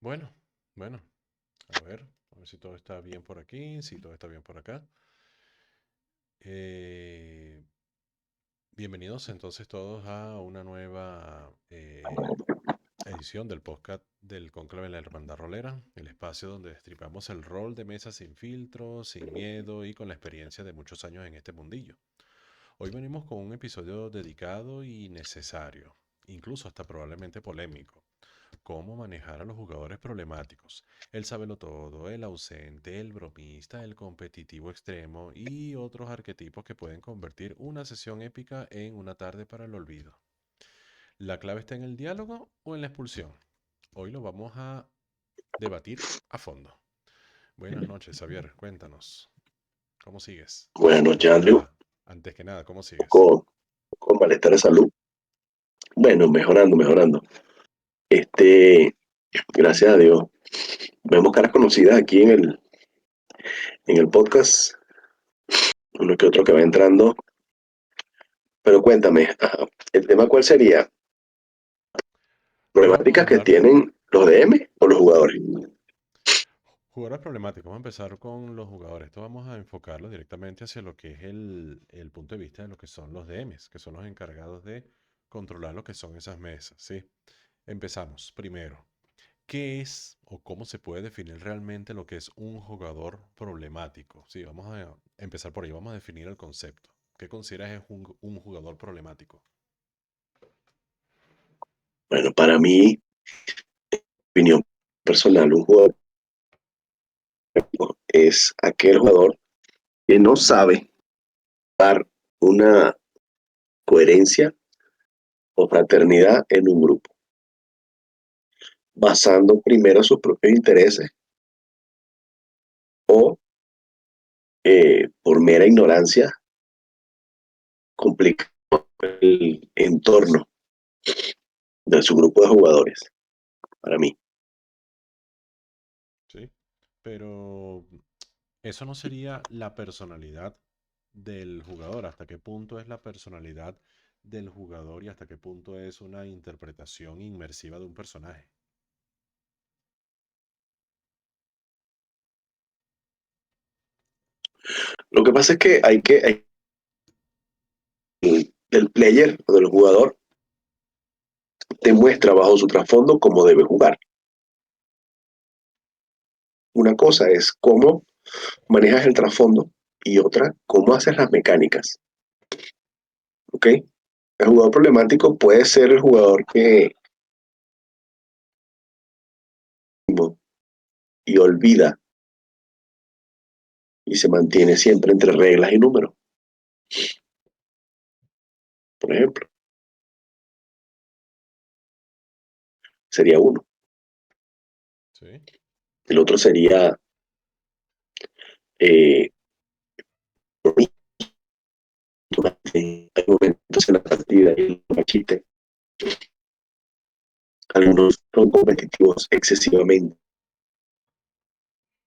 Bueno, bueno, a ver si todo está bien por aquí, si todo está bien por acá. Eh, Bienvenidos entonces todos a una nueva edición del podcast del Cónclave de la Hermandad Rolera, el espacio donde destripamos el rol de mesa sin filtros, sin miedo y con la experiencia de muchos años en este mundillo. Hoy venimos con un episodio dedicado y necesario, incluso hasta probablemente polémico. Cómo manejar a los jugadores problemáticos, el todo, el ausente, el bromista, el competitivo extremo y otros arquetipos que pueden convertir una sesión épica en una tarde para el olvido. ¿La clave está en el diálogo o en la expulsión? Hoy lo vamos a debatir a fondo. Buenas noches, Xavier. Cuéntanos. ¿Cómo sigues? Buenas noches, Andrew. Antes que nada, ¿cómo sigues? Con malestar de salud. Bueno, mejorando. Este, Gracias a Dios. Vemos caras conocidas aquí en el podcast, uno que otro que va entrando. Pero cuéntame, ¿el tema cuál sería? Hoy vamos a ¿Problemáticas que hablar tienen los DM o los jugadores? jugadores problemáticos. Vamos a empezar con los jugadores. Esto vamos a enfocarlo directamente hacia lo que es el punto de vista de lo que son los DMs, que son los encargados de controlar lo que son esas mesas, ¿sí? Empezamos. Primero, ¿qué es o cómo se puede definir realmente lo que es un jugador problemático? Sí, vamos a empezar por ahí. Vamos a definir el concepto. ¿Qué consideras es un jugador problemático? Bueno, para mí, opinión personal, un jugador es aquel jugador que no sabe dar una coherencia o fraternidad en un grupo, basando primero sus propios intereses o por mera ignorancia complica el entorno de su grupo de jugadores, para mí. ¿Sí? Pero eso no sería la personalidad del jugador. ¿Hasta qué punto es la personalidad del jugador y hasta qué punto es una interpretación inmersiva de un personaje? Lo que pasa es que el player o del jugador te muestra bajo su trasfondo cómo debe jugar. Una cosa es cómo manejas el trasfondo y otra, cómo haces las mecánicas. ¿Ok? El jugador problemático puede ser el jugador que y olvida y se mantiene siempre entre reglas y números, por ejemplo. Sería uno. ¿Sí? El otro sería eh, hay momentos en la partida y el machite. Algunos son competitivos excesivamente,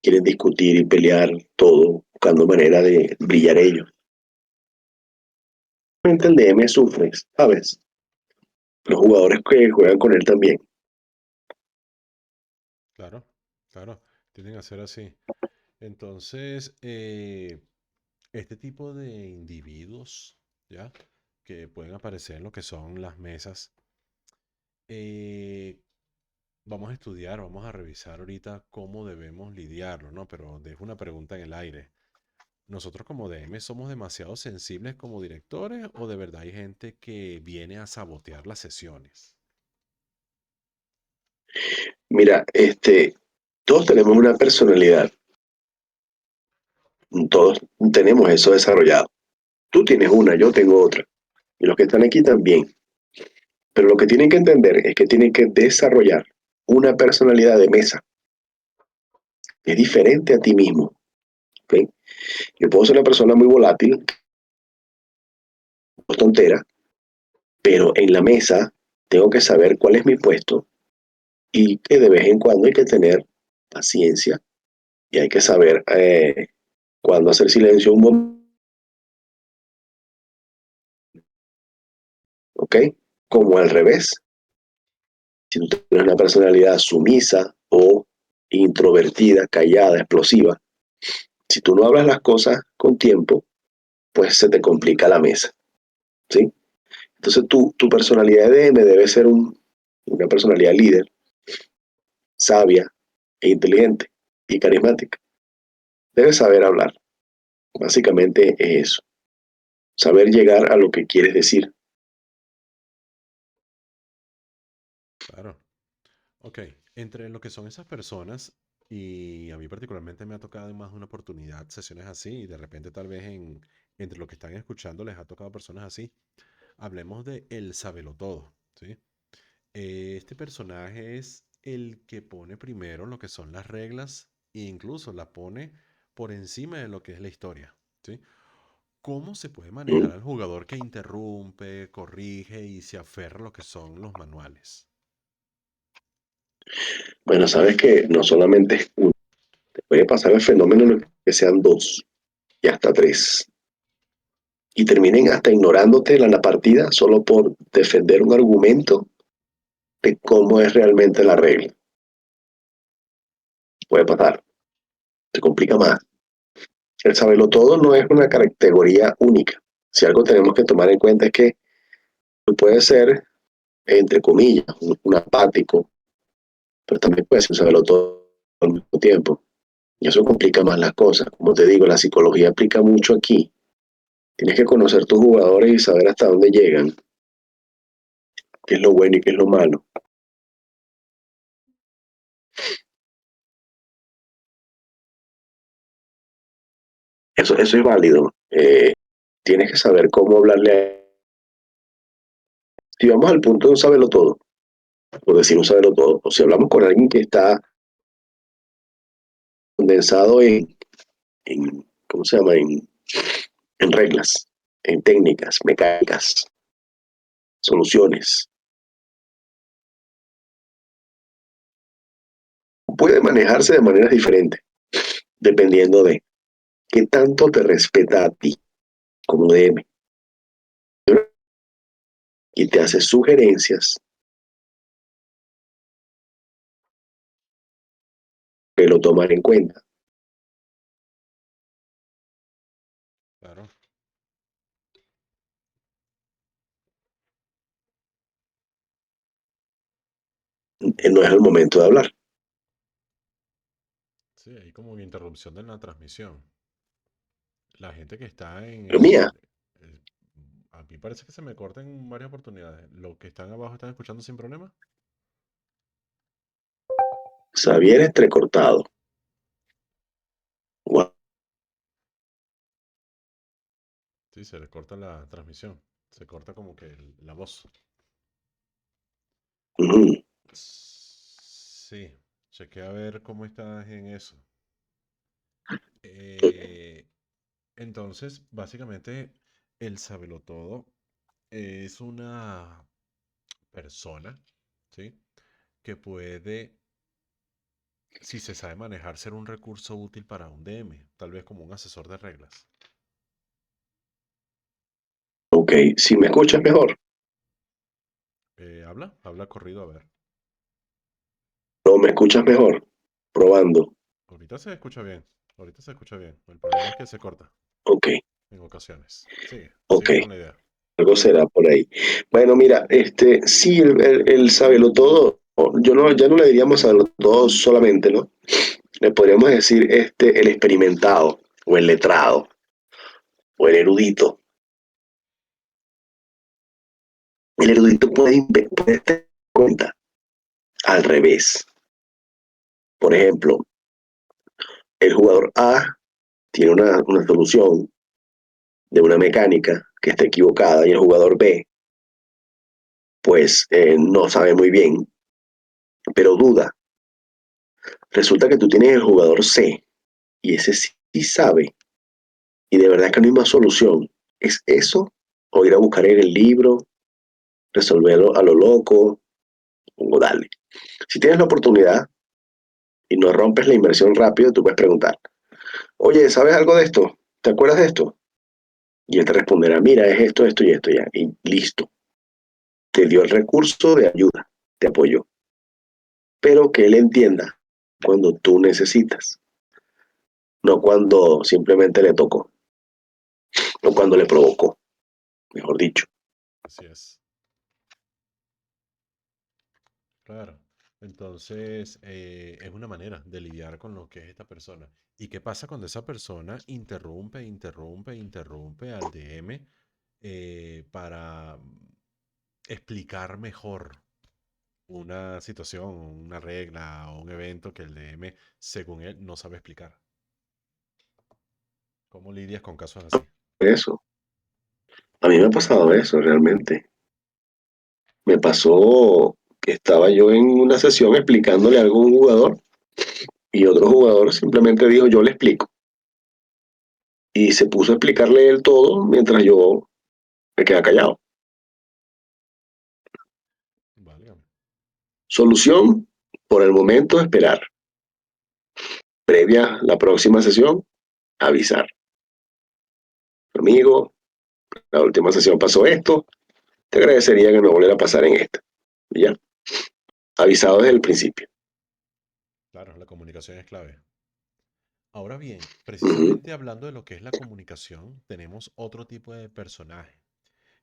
quieren discutir y pelear todo, buscando manera de brillar ellos. El DM sufre, ¿sabes? Los jugadores que juegan con él también. Claro, claro. Tienen que ser así. Entonces, este tipo de individuos, ¿ya? Que pueden aparecer en lo que son las mesas, eh, vamos a estudiar, vamos a revisar ahorita cómo debemos lidiarlo, ¿no? Pero dejo una pregunta en el aire. ¿Nosotros como DM somos demasiado sensibles como directores o de verdad hay gente que viene a sabotear las sesiones? Mira, todos tenemos una personalidad, todos tenemos eso desarrollado. Tú tienes una, yo tengo otra, y los que están aquí también. Pero lo que tienen que entender es que tienen que desarrollar una personalidad de mesa, que es diferente a ti mismo. ¿Ok? Yo puedo ser una persona muy volátil, tontera, pero en la mesa tengo que saber cuál es mi puesto y que de vez en cuando hay que tener paciencia y hay que saber cuándo hacer silencio un momento, ¿ok? Como al revés. Si tú tienes una personalidad sumisa o introvertida, callada, explosiva, si tú no hablas las cosas con tiempo, pues se te complica la mesa, ¿sí? Entonces tu personalidad de DM debe ser una personalidad líder, sabia e inteligente y carismática. Debes saber hablar. Básicamente es eso. Saber llegar a lo que quieres decir. Claro. Ok, entre lo que son esas personas, y a mí particularmente me ha tocado en más de una oportunidad sesiones así, y de repente tal vez entre los que están escuchando les ha tocado personas así, hablemos de el sabelotodo, ¿sí? Este personaje es el que pone primero lo que son las reglas e incluso las pone por encima de lo que es la historia, ¿sí? ¿Cómo se puede manejar Mm. al jugador que interrumpe, corrige y se aferra a lo que son los manuales? Bueno, sabes que no solamente es uno, puede pasar el fenómeno en el que sean dos y hasta tres. Y terminen hasta ignorándote la partida solo por defender un argumento de cómo es realmente la regla. Puede pasar, se complica más. El saberlo todo no es una categoría única. Si algo tenemos que tomar en cuenta es que tú puedes ser, entre comillas, un apático, pero también puedes ser un saberlo todo al mismo tiempo. Y eso complica más las cosas. Como te digo, la psicología aplica mucho aquí. Tienes que conocer tus jugadores y saber hasta dónde llegan, qué es lo bueno y qué es lo malo. Eso es válido. Tienes que saber cómo hablarle a... Si vamos al punto de un saberlo todo, por decir un saberlo todo, o si hablamos con alguien que está condensado ¿cómo se llama? En reglas, en técnicas, mecánicas, soluciones. Puede manejarse de maneras diferentes, dependiendo de qué tanto te respeta a ti como DM y te hace sugerencias que lo tomar en cuenta. Claro. No es el momento de hablar. Sí, hay como una interrupción de la transmisión. La gente que está en Pero mía, a mí parece que se me corta en varias oportunidades. Los que están abajo están escuchando sin problema. Xavier entrecortado. Guau. Sí, se les corta la transmisión. Se corta como que la voz. Ujú. Sí, chequé a ver cómo estás en eso. Eh, entonces, básicamente, el sabelotodo es una persona, ¿sí? Que puede, si se sabe manejar, ser un recurso útil para un DM, tal vez como un asesor de reglas. Ok, si me escuchas mejor, Habla corrido, a ver. no me escuchas mejor, probando. Ahorita se escucha bien, ahorita se escucha bien. El problema es que se corta Ok, en ocasiones. Sigue, ok, sigue con la idea. algo será por ahí. Bueno, mira, sí, el sábelo todo, yo no, ya no le diríamos sábelo todo solamente, ¿no? Le podríamos decir el experimentado, o el letrado, o el erudito. El erudito puede tener en cuenta al revés. Por ejemplo, el jugador A tiene una solución de una mecánica que está equivocada y el jugador B, pues no sabe muy bien, pero duda. Resulta que tú tienes el jugador C y ese sí sabe y de verdad que no hay más solución. ¿Es eso o ir a buscar en el libro, resolverlo a lo loco o dale? Si tienes la oportunidad y no rompes la inversión rápido, tú puedes preguntar, oye, ¿sabes algo de esto? ¿Te acuerdas de esto? Y él te responderá, mira, es esto, esto y esto ya. Y listo. Te dio el recurso de ayuda, te apoyó. Pero que él entienda. cuando tú necesitas, no cuando simplemente le tocó, o cuando le provocó, mejor dicho. Así es. Claro. Entonces, es una manera de lidiar con lo que es esta persona. ¿Y qué pasa cuando esa persona interrumpe al DM para explicar mejor una situación, una regla o un evento que el DM, según él, no sabe explicar? ¿Cómo lidias con casos así? Eso, a mí me ha pasado eso realmente. Me pasó que estaba yo en una sesión explicándole algo a un jugador y otro jugador simplemente dijo, yo le explico. Y se puso a explicarle él todo mientras yo me quedé callado. Válgame. Solución, por el momento, esperar. Previa la próxima sesión, avisar. Amigo, la última sesión pasó esto, te agradecería que no volviera a pasar en esta. Y ya, avisado desde el principio. Claro, la comunicación es clave. Ahora bien, Ujú. precisamente hablando de lo que es la comunicación, tenemos otro tipo de personaje.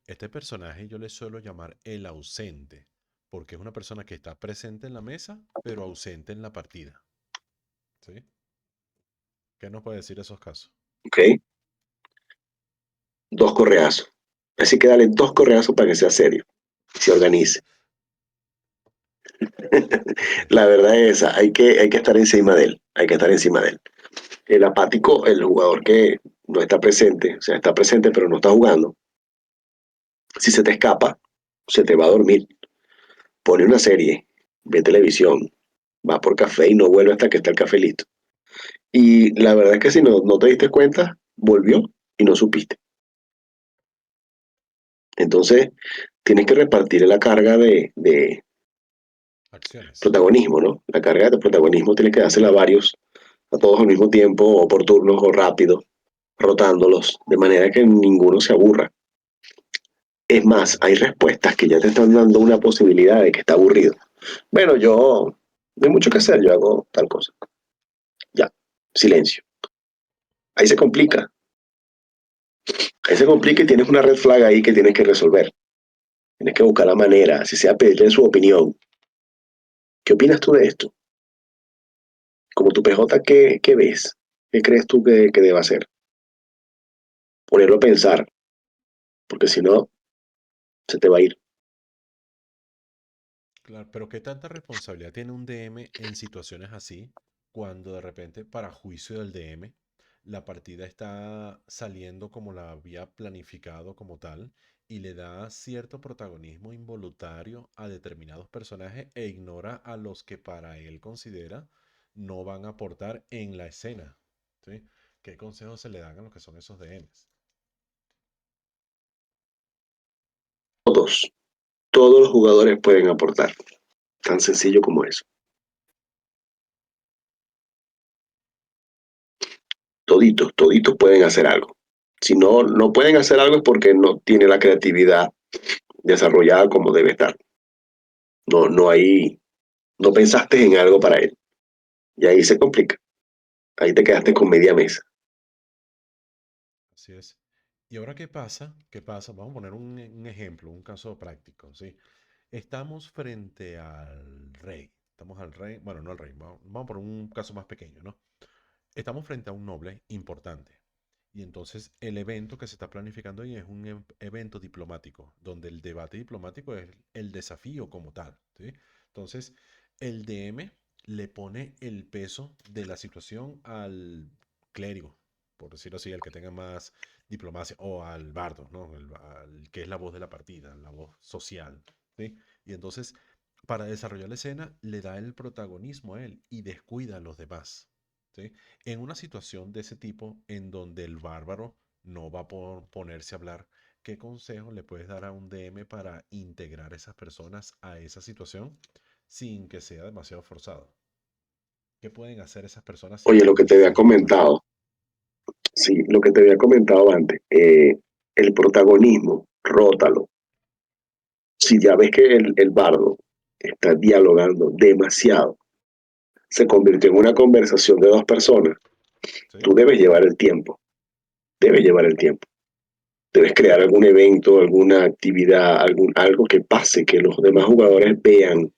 Este personaje yo le suelo llamar el ausente, porque es una persona que está presente en la mesa, pero ausente en la partida. ¿Sí? ¿Qué nos puede decir esos casos? Ok, dos correazos. Así que dale dos correazos para que sea serio, se organice. La verdad es esa, hay que estar encima de él, hay que estar encima de él. El apático, el jugador que no está presente, o sea, está presente pero no está jugando, si se te escapa, se te va a dormir, pone una serie, ve televisión, va por café y no vuelve hasta que está el café listo. Y la verdad es que si no te diste cuenta, volvió y no supiste. Entonces, tienes que repartir la carga de Acciones. protagonismo, ¿no? La carga de protagonismo tienes que dársela a varios, a todos al mismo tiempo, o por turnos, o rápido, rotándolos, de manera que ninguno se aburra. Es más, Claro. hay respuestas que ya te están dando una posibilidad de que está aburrido. Bueno, yo no hay mucho que hacer, yo hago tal cosa. Ya, silencio. Ahí se complica. Ahí se complica y tienes una red flag ahí que tienes que resolver. Tienes que buscar la manera, si sea pedirle su opinión. ¿Qué opinas tú de esto? Como tu PJ, ¿qué ves? ¿Qué crees tú que deba hacer? Ponerlo a pensar, porque si no, se te va a ir. Claro, pero ¿qué tanta responsabilidad tiene un DM en situaciones así, cuando de repente, para juicio del DM, la partida está saliendo como la había planificado como tal y le da cierto protagonismo involuntario a determinados personajes e ignora a los que para él considera no van a aportar en la escena? ¿Sí? ¿Qué consejos se le dan a los que son esos DMs? Todos, todos los jugadores pueden aportar. Tan sencillo como eso. Toditos, toditos pueden hacer algo. Si no pueden hacer algo es porque no tiene la creatividad desarrollada como debe estar. No hay, no pensaste en algo para él. Y ahí se complica. Ahí te quedaste con media mesa. Así es. ¿Y ahora qué pasa? ¿Qué pasa? Vamos a poner un ejemplo, un caso práctico, ¿sí? Estamos frente al rey. Estamos al rey, bueno, no al rey, vamos por un caso más pequeño, ¿no? Estamos frente a un noble importante. Y entonces el evento que se está planificando ahí es un evento diplomático, donde el debate diplomático es el desafío como tal, ¿sí? Entonces, el DM le pone el peso de la situación al clérigo, por decirlo así, al que tenga más diplomacia, o al bardo, ¿no? Al que es la voz de la partida, la voz social, ¿sí? Y entonces, para desarrollar la escena, le da el protagonismo a él y descuida a los demás, ¿sí? En una situación de ese tipo, en donde el bárbaro no va a ponerse a hablar, ¿qué consejo le puedes dar a un DM para integrar a esas personas a esa situación sin que sea demasiado forzado? ¿Qué pueden hacer esas personas sin Oye, que lo que te había se sientan mal? comentado, sí, lo que te había comentado antes, el protagonismo, rótalo. Si ya ves que el bardo está dialogando demasiado, se convirtió en una conversación de dos personas, ¿Sí? tú debes llevar el tiempo, debes llevar el tiempo. Debes crear algún evento, alguna actividad, algo que pase, que los demás jugadores vean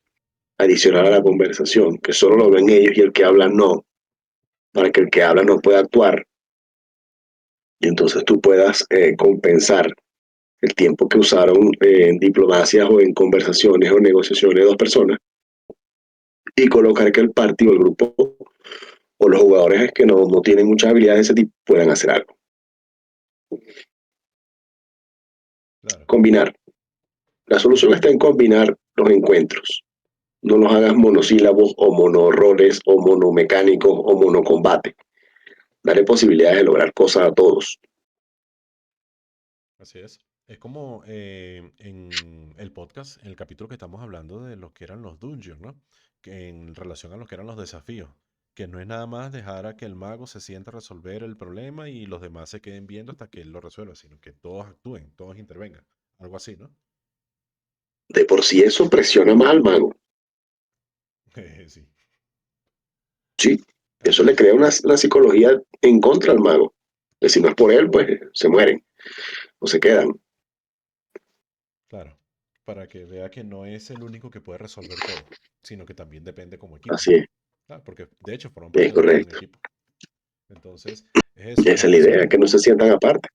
adicional a la conversación, que solo lo ven ellos y el que habla no, para que el que habla no pueda actuar y entonces tú puedas compensar el tiempo que usaron en diplomacias o en conversaciones o negociaciones de dos personas y colocar que el partido, el grupo o los jugadores que no tienen muchas habilidades de ese tipo puedan hacer algo. Claro. Combinar. La solución está en combinar los encuentros. No los hagas monosílabos o monorroles o monomecánicos o monocombate. Dale posibilidades de lograr cosas a todos. Así es. Es como en el podcast, en el capítulo que estamos hablando de lo que eran los dungeons, ¿no? Que en relación a lo que eran los desafíos. Que no es nada más dejar a que el mago se sienta a resolver el problema y los demás se queden viendo hasta que él lo resuelva, sino que todos actúen, todos intervengan. Algo así, ¿no? De por sí eso presiona más al mago. Sí, Sí, eso así le es. crea una psicología en contra al mago. Que si no es por él, pues se mueren o se quedan. Claro. Para que vea que no es el único que puede resolver todo, sino que también depende como equipo. Así Claro, porque de hecho forman es parte de un correcto. equipo. Entonces, es eso. Esa es la idea, que no se sientan aparte.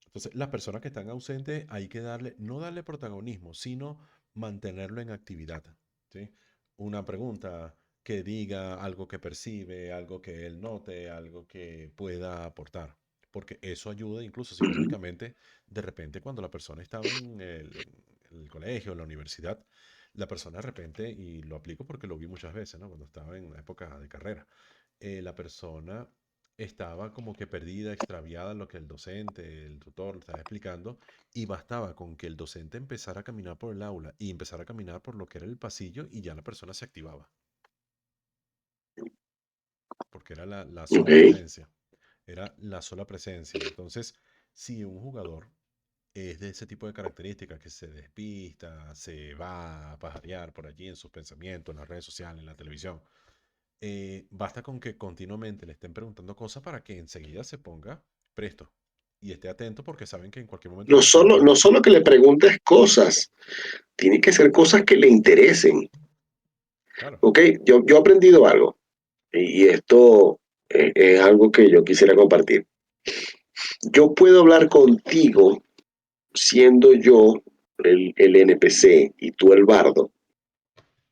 Entonces, las personas que están ausentes hay que darle, no darle protagonismo, sino mantenerlo en actividad. ¿Sí? Una pregunta que diga algo que percibe, algo que él note, algo que pueda aportar. Porque eso ayuda incluso Ujú. psicológicamente. De repente, cuando la persona estaba en el colegio, en la universidad, la persona de repente, y lo aplico porque lo vi muchas veces, ¿no? Cuando estaba en la época de carrera, la persona estaba como que perdida, extraviada en lo que el docente, el tutor le estaba explicando, y bastaba con que el docente empezara a caminar por el aula y empezara a caminar por lo que era el pasillo y ya la persona se activaba, porque era la Ok. sola presencia, era la sola presencia. Entonces, si un jugador es de ese tipo de características, que se despista, se va a pajarear por allí en sus pensamientos, en las redes sociales, en la televisión, basta con que continuamente le estén preguntando cosas para que enseguida se ponga presto y esté atento porque saben que en cualquier momento le No va a solo, preguntar. no solo que le preguntes cosas, tiene que ser cosas que le interesen. Claro. Ok, yo he aprendido algo y esto es algo que yo quisiera compartir. Yo puedo hablar contigo siendo yo el NPC y tú el bardo,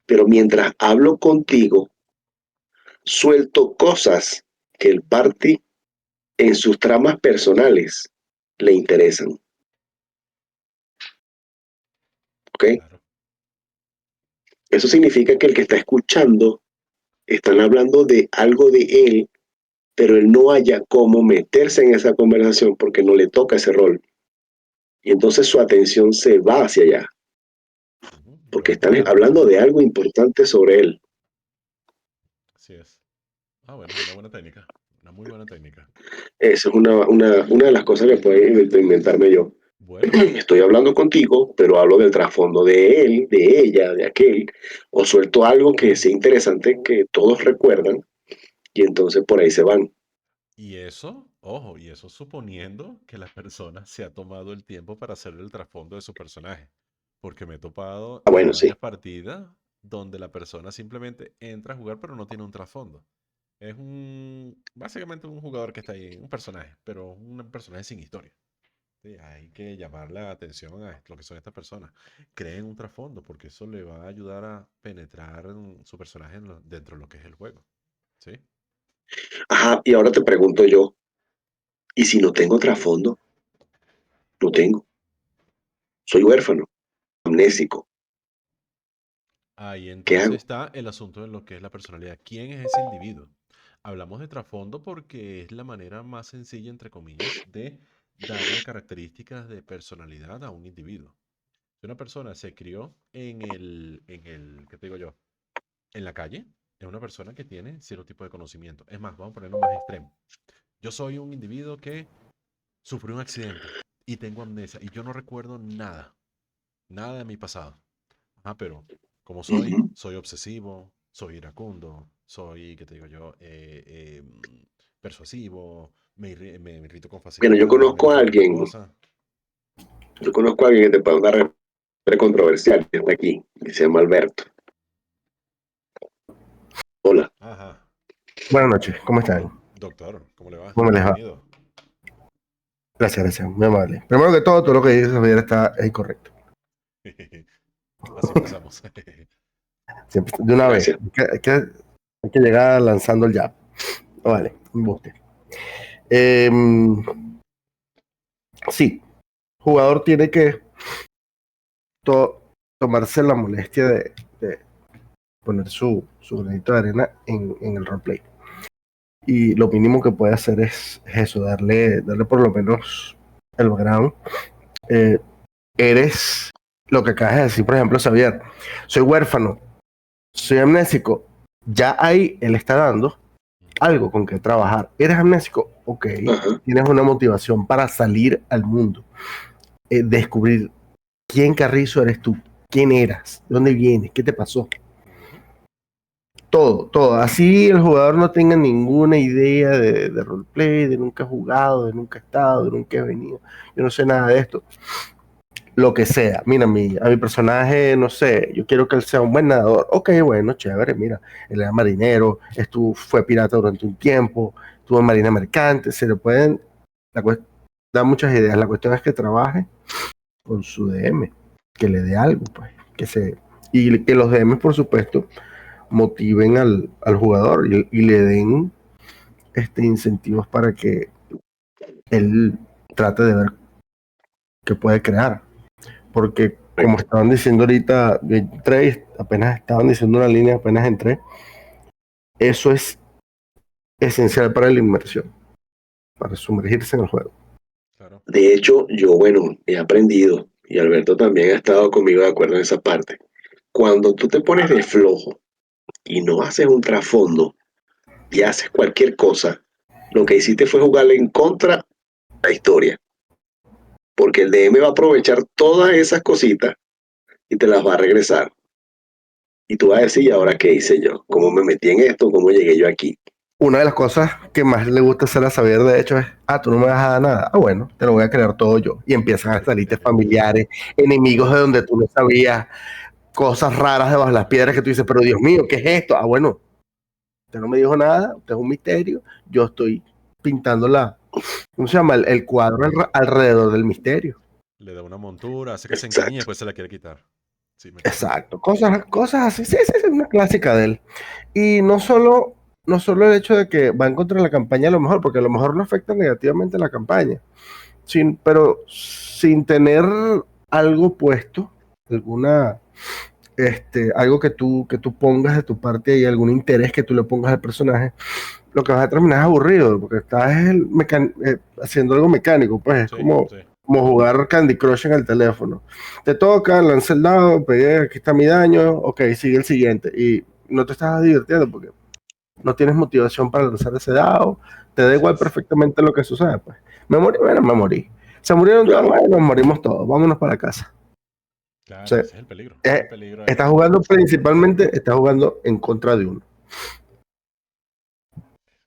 pero mientras hablo contigo, suelto cosas que el party en sus tramas personales le interesan. ¿Ok? Claro. Eso significa que el que está escuchando están hablando de algo de él, pero él no haya cómo meterse en esa conversación porque no le toca ese rol. Y entonces su atención se va hacia allá, Ujú. Lo porque están distrae. hablando de algo importante sobre él. Así es. Ah, bueno, es una buena técnica. Una muy buena técnica. Esa es una de las cosas que puedo inventarme yo. Bueno, Estoy hablando contigo, pero hablo del trasfondo de él, de ella, de aquel, o suelto algo que sea interesante que todos recuerdan y entonces por ahí se van. y eso, ojo, y eso suponiendo que la persona se ha tomado el tiempo para hacer el trasfondo de su personaje. Porque me he topado Ah, en bueno, sí. varias partidas donde la persona simplemente entra a jugar pero no tiene un trasfondo. Es básicamente un jugador que está ahí, un personaje, pero un personaje sin historia. Sí, hay que llamar la atención a lo que son estas personas. Creen un trasfondo porque eso le va a ayudar a penetrar en su personaje dentro de lo que es el juego. ¿Sí? Ajá, y ahora te pregunto yo, ¿y si no tengo trasfondo? No tengo. Soy huérfano, amnésico. Ahí ¿Qué entonces hago? está el asunto de lo que es la personalidad. ¿Quién es ese individuo? Hablamos de trasfondo porque es la manera más sencilla, entre comillas, de darle características de personalidad a un individuo. Si una persona se crió ¿qué te digo yo? En la calle, es una persona que tiene cierto tipo de conocimiento. Es más, vamos a ponerlo más extremo. Yo soy un individuo que sufrió un accidente y tengo amnesia y yo no recuerdo nada, nada de mi pasado. Ah, pero como soy, Ujú. soy obsesivo, soy iracundo, soy, ¿qué te digo yo? Persuasivo, me irrito con Bueno, facilidad, me gustan las cosas. yo conozco a alguien que te puede dar respuesta controversial, que está aquí, que se llama Alberto. Hola. Ajá. Buenas noches, ¿cómo están? Doctor, ¿cómo le va? ¿Cómo les va? Bienvenido. Gracias, gracias, muy amable. Primero que todo lo que dice Javier está incorrecto. Así empezamos. Siempre, de una vez. Gracias. Hay que llegar lanzando el jab. Vale, embuste. Sí, jugador tiene que tomarse la molestia de poner su granito de arena en el roleplay. Y lo mínimo que puede hacer es eso, darle por lo menos el background. Eh, Eres lo que acabas de decir, por ejemplo, Xavier. Soy huérfano, soy amnésico. Ya ahí él está dando algo con que trabajar. ¿Eres amnésico? Ok. Ajá. Tienes una motivación para salir al mundo. Descubrir quién Carrizo eres tú. ¿Quién eras? ¿De dónde vienes? ¿Qué te pasó? Todo. Así el jugador no tenga ninguna idea de roleplay, de nunca he jugado, de nunca he estado, de nunca he venido. Yo no sé nada de esto. Lo que sea. Mira, a mi personaje, no sé, yo quiero que él sea un buen nadador. Ok, bueno, chévere, mira, él era marinero, fue pirata durante un tiempo, estuvo en marina mercante, se le pueden dar muchas ideas. La cuestión es que trabaje con su DM, que le dé algo, pues, y que los DM, por supuesto, motiven al jugador y le den incentivos para que él trate de ver qué puede crear. Porque como Correcto. estaban diciendo ahorita, yo entré y apenas estaban diciendo una línea, apenas entré, eso es esencial para la inmersión, para sumergirse en el juego. Claro. De hecho, yo, bueno, he aprendido, y Alberto también ha estado conmigo de acuerdo en esa parte. Cuando tú te pones de flojo y no haces un trasfondo y haces cualquier cosa, lo que hiciste fue jugarle en contra a la historia. Porque el DM va a aprovechar todas esas cositas y te las va a regresar. Y tú vas a decir, ¿y ahora qué hice yo? ¿Cómo me metí en esto? ¿Cómo llegué yo aquí? Una de las cosas que más le gusta hacer a Xavier, de hecho, es, tú no me vas a dar nada. Bueno, te lo voy a crear todo yo. Y empiezan a salirte familiares, enemigos de donde tú no sabías, cosas raras debajo de las piedras que tú dices, pero Dios mío, ¿qué es esto? Bueno, usted no me dijo nada, usted es un misterio, yo estoy pintando ¿cómo se llama? El cuadro alrededor del misterio. Le da una montura, hace que se encariñe y Exacto. después se la quiere quitar. Sí, me consta. Exacto, cosas así, sí, es una clásica de él. Y no solo el hecho de que va en contra de la campaña a lo mejor, porque a lo mejor no afecta negativamente a la campaña, pero sin tener algo puesto, alguna, algo que tú pongas de tu parte y algún interés que tú le pongas al personaje, lo que vas a terminar es aburrido, porque estás haciendo algo mecánico, pues es Sí, como, sí. como jugar Candy Crush en el teléfono. Te toca, lanza el dado, pegué, aquí está mi daño, ok, sigue el siguiente. Y no te estás divirtiendo porque no tienes motivación para lanzar ese dado, te da Así igual es. perfectamente lo que sucede, pues. Me morí, bueno, me morí. Se murieron todos, Claro. bueno, nos morimos todos, vámonos para casa. O Claro, sea, ese es el peligro. Ese es el peligro ahí. estás jugando en contra de uno.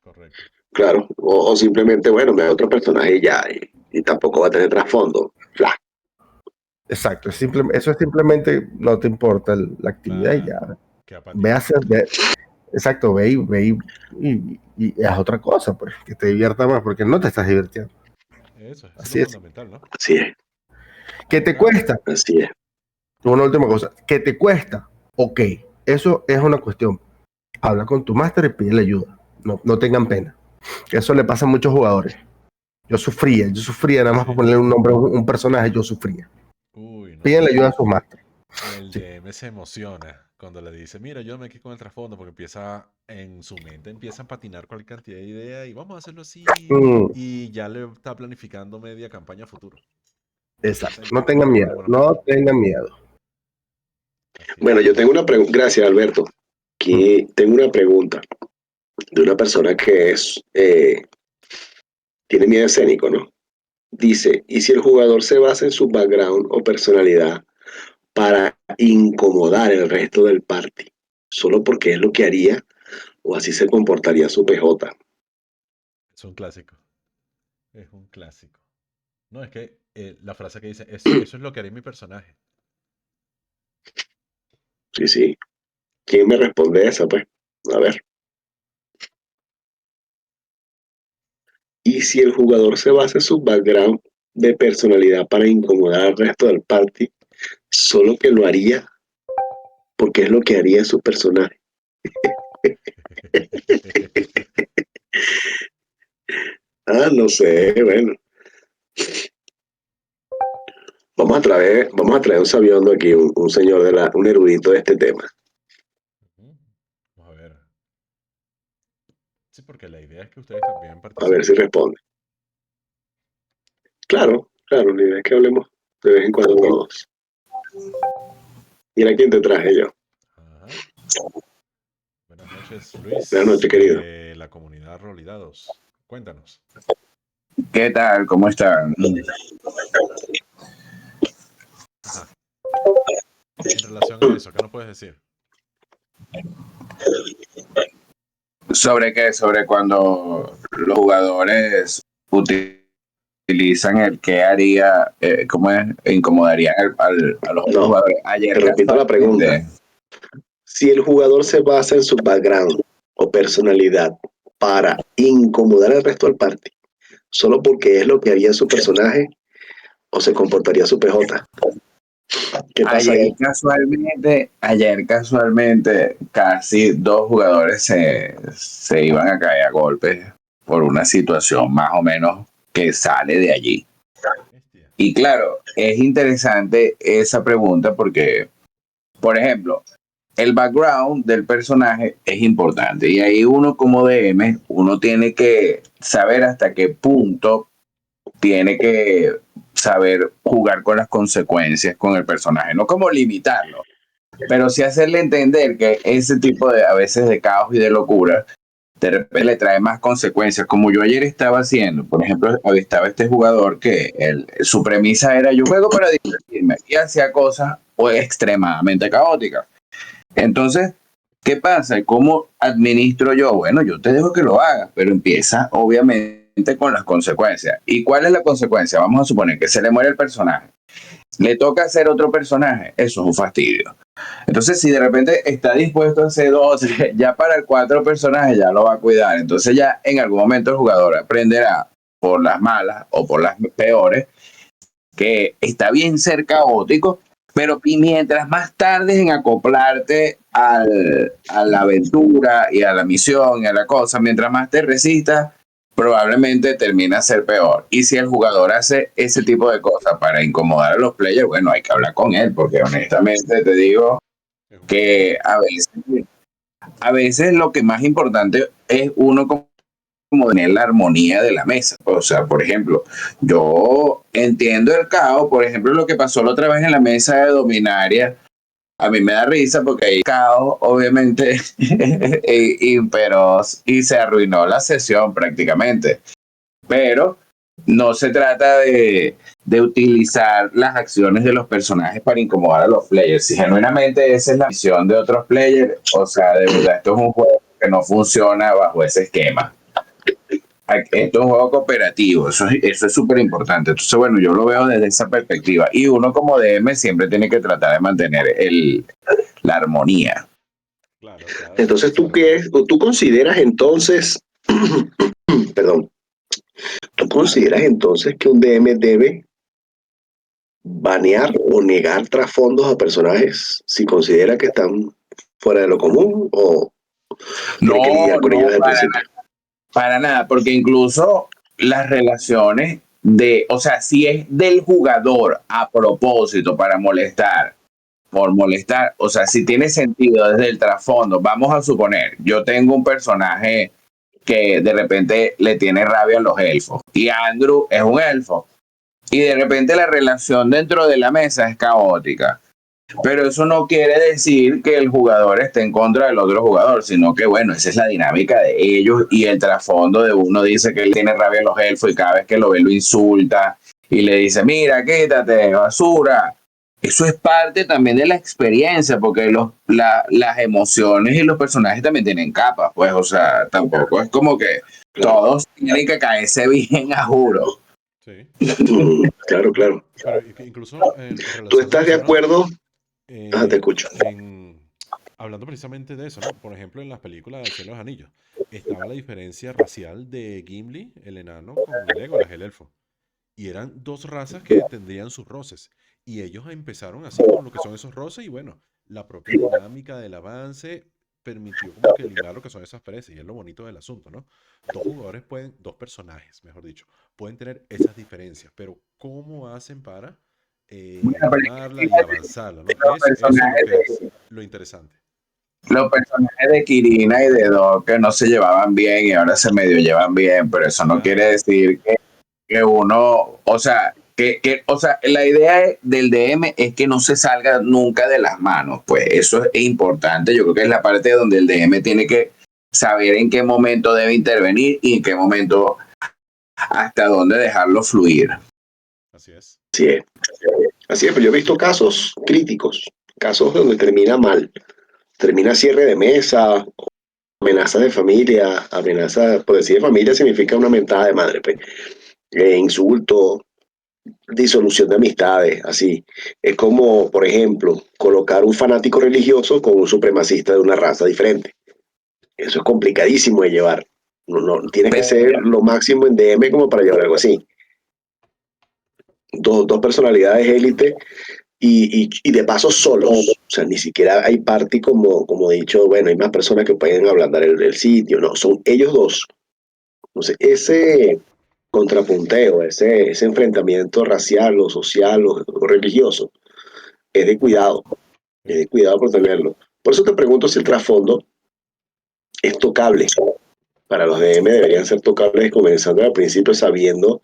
Correcto. Claro. O simplemente, bueno, me da otro personaje y ya. Y tampoco va a tener trasfondo. Fla. Exacto, eso es simplemente, no te importa la actividad y Claro. ya. Qué Ve a apático. hacer, exacto, y haz otra cosa, pues, que te divierta más, porque no te estás divirtiendo. Eso es lo Así es. fundamental, ¿no? Así es. ¿Qué te Ahora, cuesta? Así es. Una última cosa. ¿Qué te cuesta? Ok, eso es una cuestión. Habla con tu máster y pídele ayuda. No tengan pena. Que eso le pasa a muchos jugadores. Yo sufría nada más por sí. ponerle un nombre a un personaje, yo sufría. Uy, no. Pídenle ayuda a su máster. El Sí. DM se emociona cuando le dice, mira, ayúdame aquí con el trasfondo, porque empieza en su mente, empieza a patinar cualquier cantidad de ideas y vamos a hacerlo así. Mm, Y ya le está planificando media campaña a futuro. exacto. Ese No tipo tengan de jugadores miedo. buenos para No mí. tengan miedo. Así Bueno, es. yo tengo una pregunta. Gracias, Alberto. Mm. Que tengo una pregunta de una persona que tiene miedo escénico, ¿no? Dice, ¿y si el jugador se basa en su background o personalidad para incomodar el resto del party? solo porque es lo que haría o así se comportaría su PJ. Es un clásico. Es un clásico. No, es que la frase que dice, eso es lo que haría mi personaje. Sí, sí. ¿Quién me responde esa, pues? A ver. Y si el jugador se basa en su background de personalidad para incomodar al resto del party, solo que lo haría porque es lo que haría su personaje. No sé, bueno. Vamos a traer un sabiondo aquí, un señor un erudito de este tema. Ujú. Vamos a ver. Sí, porque la idea es que ustedes también A ver si participen. responde. Claro, claro, la idea es que hablemos de vez en cuando todos. Mira quién te traje yo. Ajá. Buenas noches, Buenas Luis, noches, querido. de la comunidad Rolidados. Cuéntanos. ¿Qué tal? ¿Cómo están? Ajá. En relación a eso, ¿qué nos puedes decir? ¿Sobre qué? Sobre cuando los jugadores utilizan el qué haría, ¿cómo es? Incomodarían a los otros No, jugadores. Ayer te repito la pregunta. casualmente, Si el jugador se basa en su background o personalidad para incomodar al resto del party, solo porque es lo que haría su personaje o se comportaría su PJ. ¿Qué pasa ahí? ayer casualmente, casi dos jugadores se iban a caer a golpes por una situación más o menos que sale de allí. Bestia. Y claro, es interesante esa pregunta porque, por ejemplo, el background del personaje es importante y ahí uno como DM, uno tiene que saber hasta qué punto tiene que saber jugar con las consecuencias con el personaje, no como limitarlo, pero sí hacerle entender que ese tipo de, a veces de caos y de locura, de repente le trae más consecuencias. Como yo ayer estaba haciendo, por ejemplo, estaba este jugador que su premisa era yo juego para divertirme y hacía cosas pues, extremadamente caóticas. Entonces, ¿qué pasa? ¿Cómo administro yo? Bueno, yo te dejo que lo hagas, pero empieza obviamente con las consecuencias. ¿Y cuál es la consecuencia? Vamos a suponer que se le muere el personaje. Le toca hacer otro personaje. Eso es un fastidio. Entonces, si de repente está dispuesto a hacer dos, ya para el cuatro personajes ya lo va a cuidar. Entonces ya en algún momento el jugador aprenderá por las malas o por las peores que está bien ser caótico, pero mientras más tardes en acoplarte a la aventura y a la misión y a la cosa, mientras más te resistas, probablemente termina a ser peor. Y si el jugador hace ese tipo de cosas para incomodar a los players, bueno, hay que hablar con él, porque honestamente te digo Es un problema. que a veces lo que más importante es uno como tener la armonía de la mesa. O sea, por ejemplo, yo entiendo el caos, por ejemplo, lo que pasó la otra vez en la mesa de Dominaria, a mí me da risa porque hay caos, obviamente, y se arruinó la sesión prácticamente. Pero no se trata de utilizar las acciones de los personajes para incomodar a los players. Si genuinamente esa es la visión de otros players, o sea, de verdad, esto es un juego que no funciona bajo ese esquema. Esto es un juego cooperativo, eso es súper importante. Entonces, bueno, yo lo veo desde esa perspectiva. Y uno como DM siempre tiene que tratar de mantener la armonía. Claro, claro, Entonces, ¿tú sobre todo. tú consideras entonces, perdón, tú consideras entonces que un DM debe banear o negar trasfondos a personajes si considera que están fuera de lo común o tiene que No, lidiar con ellos no, desde el principio? para nada, porque incluso las relaciones o sea, si es del jugador a propósito para molestar, por molestar, o sea, si tiene sentido desde el trasfondo, vamos a suponer, yo tengo un personaje que de repente le tiene rabia a los elfos y Andrew es un elfo y de repente la relación dentro de la mesa es caótica. Pero eso no quiere decir que el jugador esté en contra del otro jugador, sino que, bueno, esa es la dinámica de ellos y el trasfondo de uno dice que él tiene rabia a los elfos y cada vez que lo ve lo insulta y le dice, mira, quítate, basura. eso es parte también de la experiencia, porque las emociones y los personajes también tienen capas, pues, o sea, tampoco es como que todos tienen que caerse bien, a juro. Sí. Claro, claro. Pero incluso ¿Tú relacionando estás de eso, ¿no? acuerdo? Te escucho. Hablando precisamente de eso, ¿no? Por ejemplo, en las películas del Señor de los Anillos, estaba la diferencia racial de Gimli, el enano, con Legolas, el elfo. Y eran dos razas que tendrían sus roces. Y ellos empezaron así con lo que son esos roces y bueno, la propia dinámica del avance permitió como que limar lo que son esas perezas. Y es lo bonito del asunto, ¿no? Dos personajes, mejor dicho, pueden tener esas diferencias, pero ¿cómo hacen para Bueno, pero limarla y avanzarla, ¿no? los Eso es lo personajes que es de, lo interesante. los personajes de Kirina y de Doc no se llevaban bien y ahora se medio llevan bien, pero eso no quiere Claro, decir que uno, o sea, o sea, la idea del DM es que no se salga nunca de las manos, pues eso es importante. Yo creo que es la parte donde el DM tiene que saber en qué momento debe intervenir y en qué momento hasta dónde dejarlo fluir. así es. Así es. Así es, pero yo he visto casos críticos, casos donde termina mal. Termina cierre de mesa, amenaza de familia, amenaza, por decir de familia significa una mentada de madre, pues. Insulto, disolución de amistades, así. Es como, por ejemplo, colocar un fanático religioso con un supremacista de una raza diferente. Eso es complicadísimo de llevar. Tienes que ser lo máximo en DM como para llevar algo así. Dos personalidades élite y de paso solos. O sea, ni siquiera hay party como he dicho, bueno, hay más personas que pueden ablandar el sitio, no, son ellos dos. Entonces, ese contrapunteo, ese enfrentamiento racial o social o religioso, es Sí. de cuidado por tenerlo. Por eso te pregunto si el trasfondo es tocable. Para los DM deberían ser tocables comenzando al principio sabiendo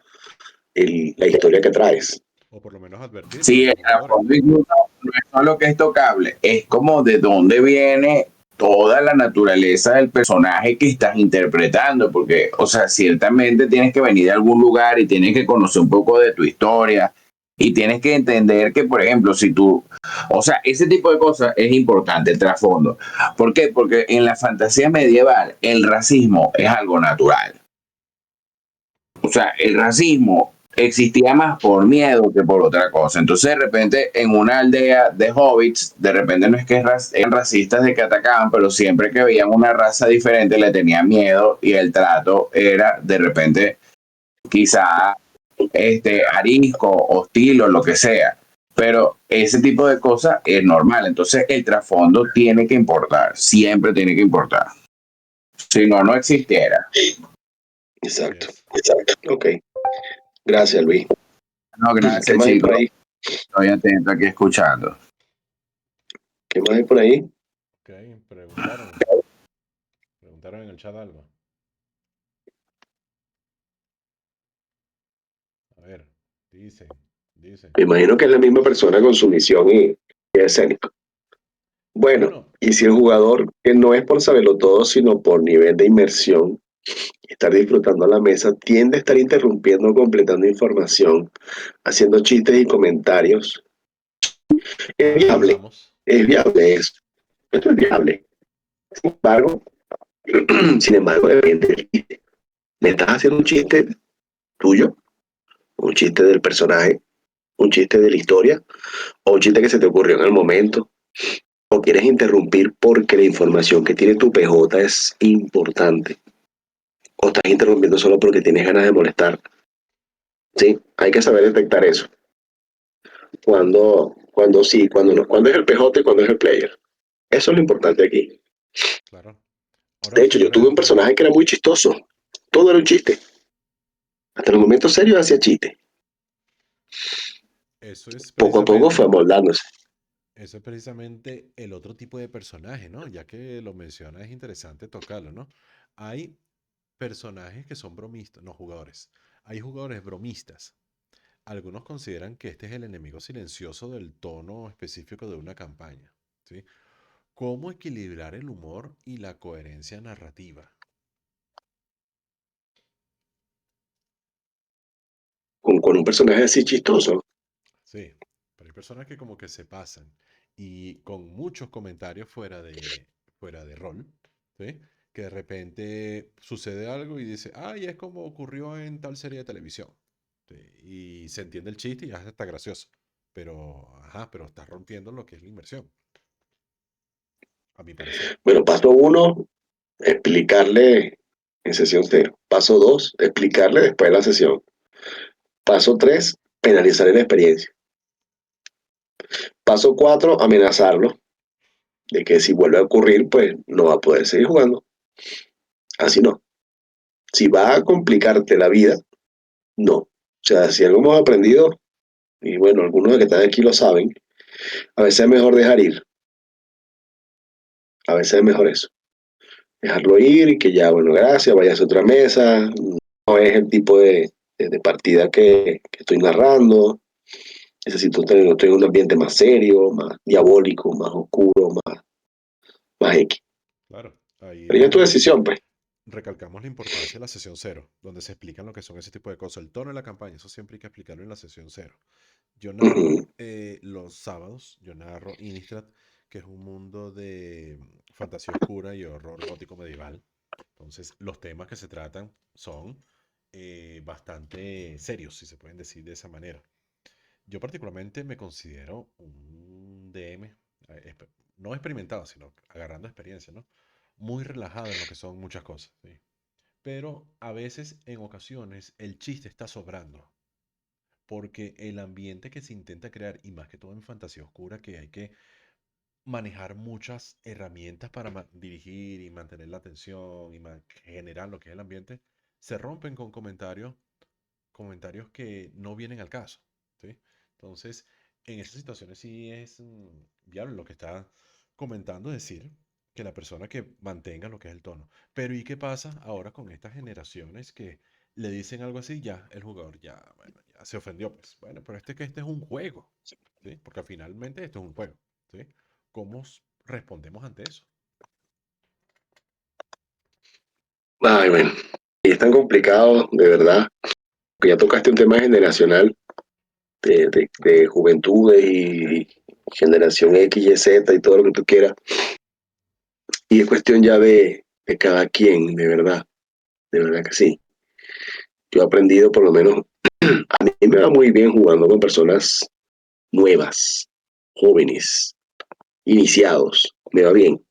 la historia que traes. O por lo menos advertírselo a Sí, el tus jugadores, trasfondo ¿no? incluso no es solo que es tocable, es como de dónde viene toda la naturaleza del personaje que estás interpretando, porque, o sea, ciertamente tienes que venir de algún lugar y tienes que conocer un poco de tu historia y tienes que entender que, por ejemplo, si tú, o sea, ese tipo de cosas es importante, el trasfondo. ¿Por qué? Porque en la fantasía medieval el racismo es algo natural. O sea, el racismo existía más por miedo que por otra cosa. Entonces, de repente, en una aldea de hobbits, de repente no es que eran racistas de que atacaban, pero siempre que veían una raza diferente le tenían miedo y el trato era, de repente, quizá arisco, hostil o lo que sea. Pero ese tipo de cosas es normal. Entonces, el trasfondo tiene que importar, siempre tiene que importar. Si no, no existiera. Así Exacto, es. exacto. Ok. Gracias, Luis. No, ¿Qué gracias, más hay por chicos. ahí? Estoy atento aquí escuchando. ¿Qué más hay por ahí? Ok, preguntaron en el chat algo. A ver, dicen. Me imagino que es la misma persona con su misión y escénico. Bueno, Bueno, y si el jugador, que no es por saberlo todo, sino por nivel de inmersión, estar disfrutando la mesa, tiende a estar interrumpiendo, completando información, haciendo chistes y comentarios, avanzamos. es viable eso. Esto es viable. Sin embargo, sin embargo, depende del chiste. ¿Me estás haciendo un chiste tuyo? ¿Un chiste del personaje? ¿Un chiste de la historia? ¿O un chiste que se te ocurrió en el momento? ¿O quieres interrumpir porque la información que tiene tu PJ es importante? ¿O estás interrumpiendo solo porque tienes ganas de molestar? Sí, hay que saber detectar eso. Cuando sí, cuando no, cuando es el PJ y cuando es el player. Eso es lo importante aquí. Claro. De Ahora, hecho, yo por tuve un ejemplo, personaje que era muy chistoso. Todo era un chiste. Hasta los momentos serios hacía chiste. eso es Poco a poco fue precisamente, amoldándose. eso es precisamente el otro tipo de personaje, ¿no? Ya que lo menciona, es interesante tocarlo, ¿no? Hay personajes que son bromistas, no jugadores. Hay jugadores bromistas. Algunos consideran que este es el enemigo silencioso del tono específico de una campaña, ¿sí? ¿Cómo equilibrar el humor y la coherencia narrativa? Con un personaje así chistoso. Sí, personas que como que se pasan y con muchos comentarios fuera de rol, ¿sí? Que de repente sucede algo y dice, ay, es como ocurrió en tal serie de televisión. ¿Sí? Y se entiende el chiste y ya está gracioso. Pero, ajá, pero está rompiendo lo que es la inversión, a mi parecer. Bueno, paso uno, explicarle en sesión cero. Paso dos, explicarle después de la sesión. Paso tres, penalizar la experiencia. Paso cuatro, amenazarlo de que si vuelve a ocurrir, pues no va a poder seguir jugando. Así no. Si va a complicarte la vida, no. O sea, si algo hemos aprendido, y bueno, algunos de que están aquí lo saben, a veces es mejor dejar ir. A veces es mejor eso. Dejarlo ir y que ya, bueno, gracias, vayas a otra mesa. No es el tipo de partida que estoy narrando. Necesito tener un ambiente más serio, más diabólico, más oscuro, más X. Claro, ahí es Pero ya es tu donde decisión, pues. recalcamos la importancia de la sesión cero, donde se explican lo que son ese tipo de cosas. El tono de la campaña, eso siempre hay que explicarlo en la sesión cero. Yo narro Ujú. los sábados, yo narro Innistrad, que es un mundo de fantasía oscura y horror gótico medieval. Entonces, los temas que se tratan son bastante serios, si se pueden decir de esa manera. Yo particularmente me considero un DM, no experimentado, sino agarrando experiencia, ¿no? Muy relajado en lo que son muchas cosas, ¿sí? Pero a veces, en ocasiones, el chiste está sobrando porque el ambiente que se intenta crear, y más que todo en fantasía oscura, que hay que manejar muchas herramientas para dirigir y mantener la atención y generar lo que es el ambiente, se rompen con comentarios que no vienen al caso, ¿sí? Entonces, en esas situaciones sí es viable lo que está comentando, decir que la persona que mantenga lo que es el tono. Pero ¿y qué pasa ahora con estas generaciones que le dicen algo así? Ya, el jugador ya, bueno, ya se ofendió, pues. Bueno, pero que este es un juego, ¿sí? Porque finalmente esto es un juego, ¿sí? ¿Cómo respondemos ante eso? Ay, bueno. Y es tan complicado, de verdad, que ya tocaste un tema generacional de juventudes y generación X, Y, Z y todo lo que tú quieras. Y es cuestión ya de cada quien, de verdad que sí. Yo he aprendido, por lo menos, a mí me va muy bien jugando con personas nuevas, jóvenes, iniciados, me va bien.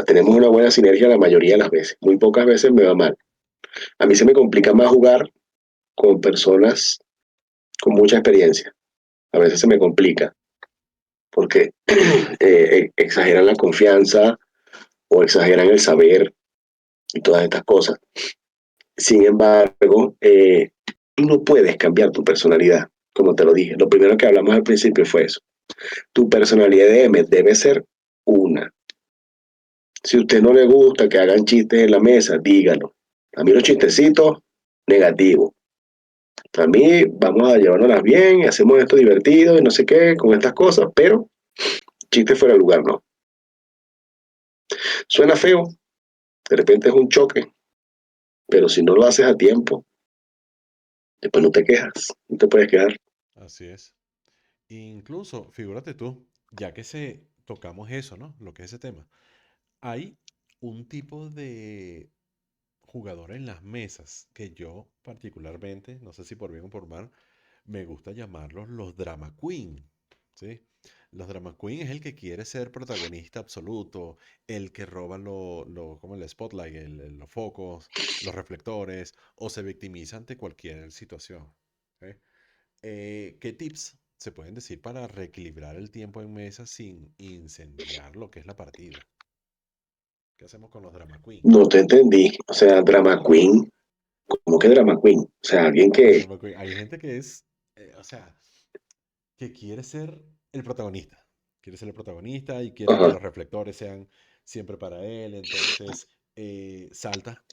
Tenemos una buena sinergia la mayoría de las veces. Muy pocas veces me va mal. A mí se me complica más jugar con personas con mucha experiencia. A veces se me complica porque exageran la confianza o exageran el saber y todas estas cosas. Sin embargo, tú no puedes cambiar tu personalidad, como te lo dije. Lo primero que hablamos al principio fue eso. Tu personalidad de M debe ser una. Si a usted no le gusta que hagan chistes en la mesa, dígalo. A mí los chistecitos, negativo. A mí vamos a llevárnoslas bien, hacemos esto divertido y no sé qué, con estas cosas, pero chistes fuera de lugar, no. Suena feo, de repente es un choque, pero si no lo haces a tiempo, después no te quejas, no te puedes quedar. Así es. Incluso, figúrate tú, ya que tocamos eso, ¿no? Lo que es ese tema. Hay un tipo de jugador en las mesas que yo particularmente, no sé si por bien o por mal, me gusta llamarlos los drama queen, ¿sí? Los drama queen es el que quiere ser protagonista absoluto, el que roba como el spotlight, los focos, los reflectores, o se victimiza ante cualquier situación. ¿Sí? ¿Qué tips se pueden decir para reequilibrar el tiempo en mesa sin incendiar lo que es la partida? ¿Qué hacemos con los drama queen? No te entendí. O sea, drama queen. ¿Cómo que drama queen? O sea, alguien Los que... drama queen. Hay gente que es, o sea, que quiere ser el protagonista. Quiere ser el protagonista y quiere que Ajá. los reflectores sean siempre para él. Entonces salta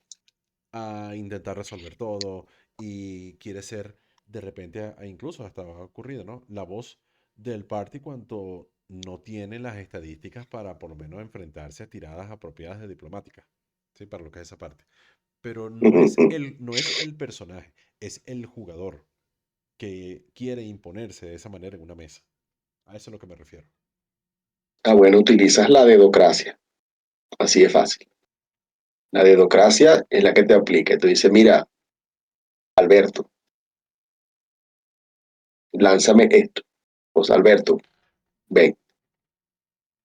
a intentar resolver todo y quiere ser de repente, incluso hasta ha ocurrido, ¿no? La voz del party cuando no tiene las estadísticas para por lo menos enfrentarse a tiradas apropiadas de diplomática, ¿sí? Para lo que es esa parte. Pero Ujú, ujú. no es el personaje, es el jugador. que quiere imponerse de esa manera en una mesa. A eso es a lo que me refiero. Bueno, utilizas la dedocracia. Así de fácil. La dedocracia es la que te aplica. Tú dices, mira, Alberto, lánzame esto. Pues Alberto, ven,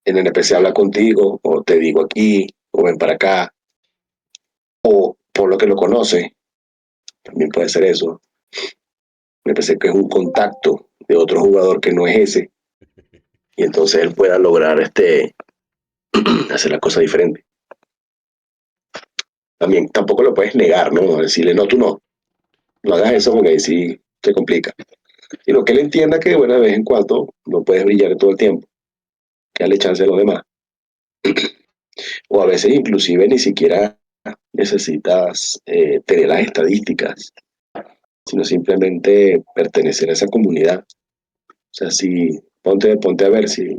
el NPC habla contigo, o te digo aquí, o ven para acá, o por lo que lo conoce, también puede ser eso. Un NPC que es un contacto de otro jugador que no es ese, y entonces él pueda lograr hacer las cosas diferentes. También tampoco lo puedes negar, ¿no? Decirle, no, tú no hagas eso porque ahí sí se complica. Sino que él entienda que, bueno, de vez en cuando no puedes brillar todo el tiempo, que darle chance a los demás. O a veces inclusive ni siquiera necesitas tener las estadísticas, sino simplemente pertenecer a esa comunidad. O sea, si ponte a ver si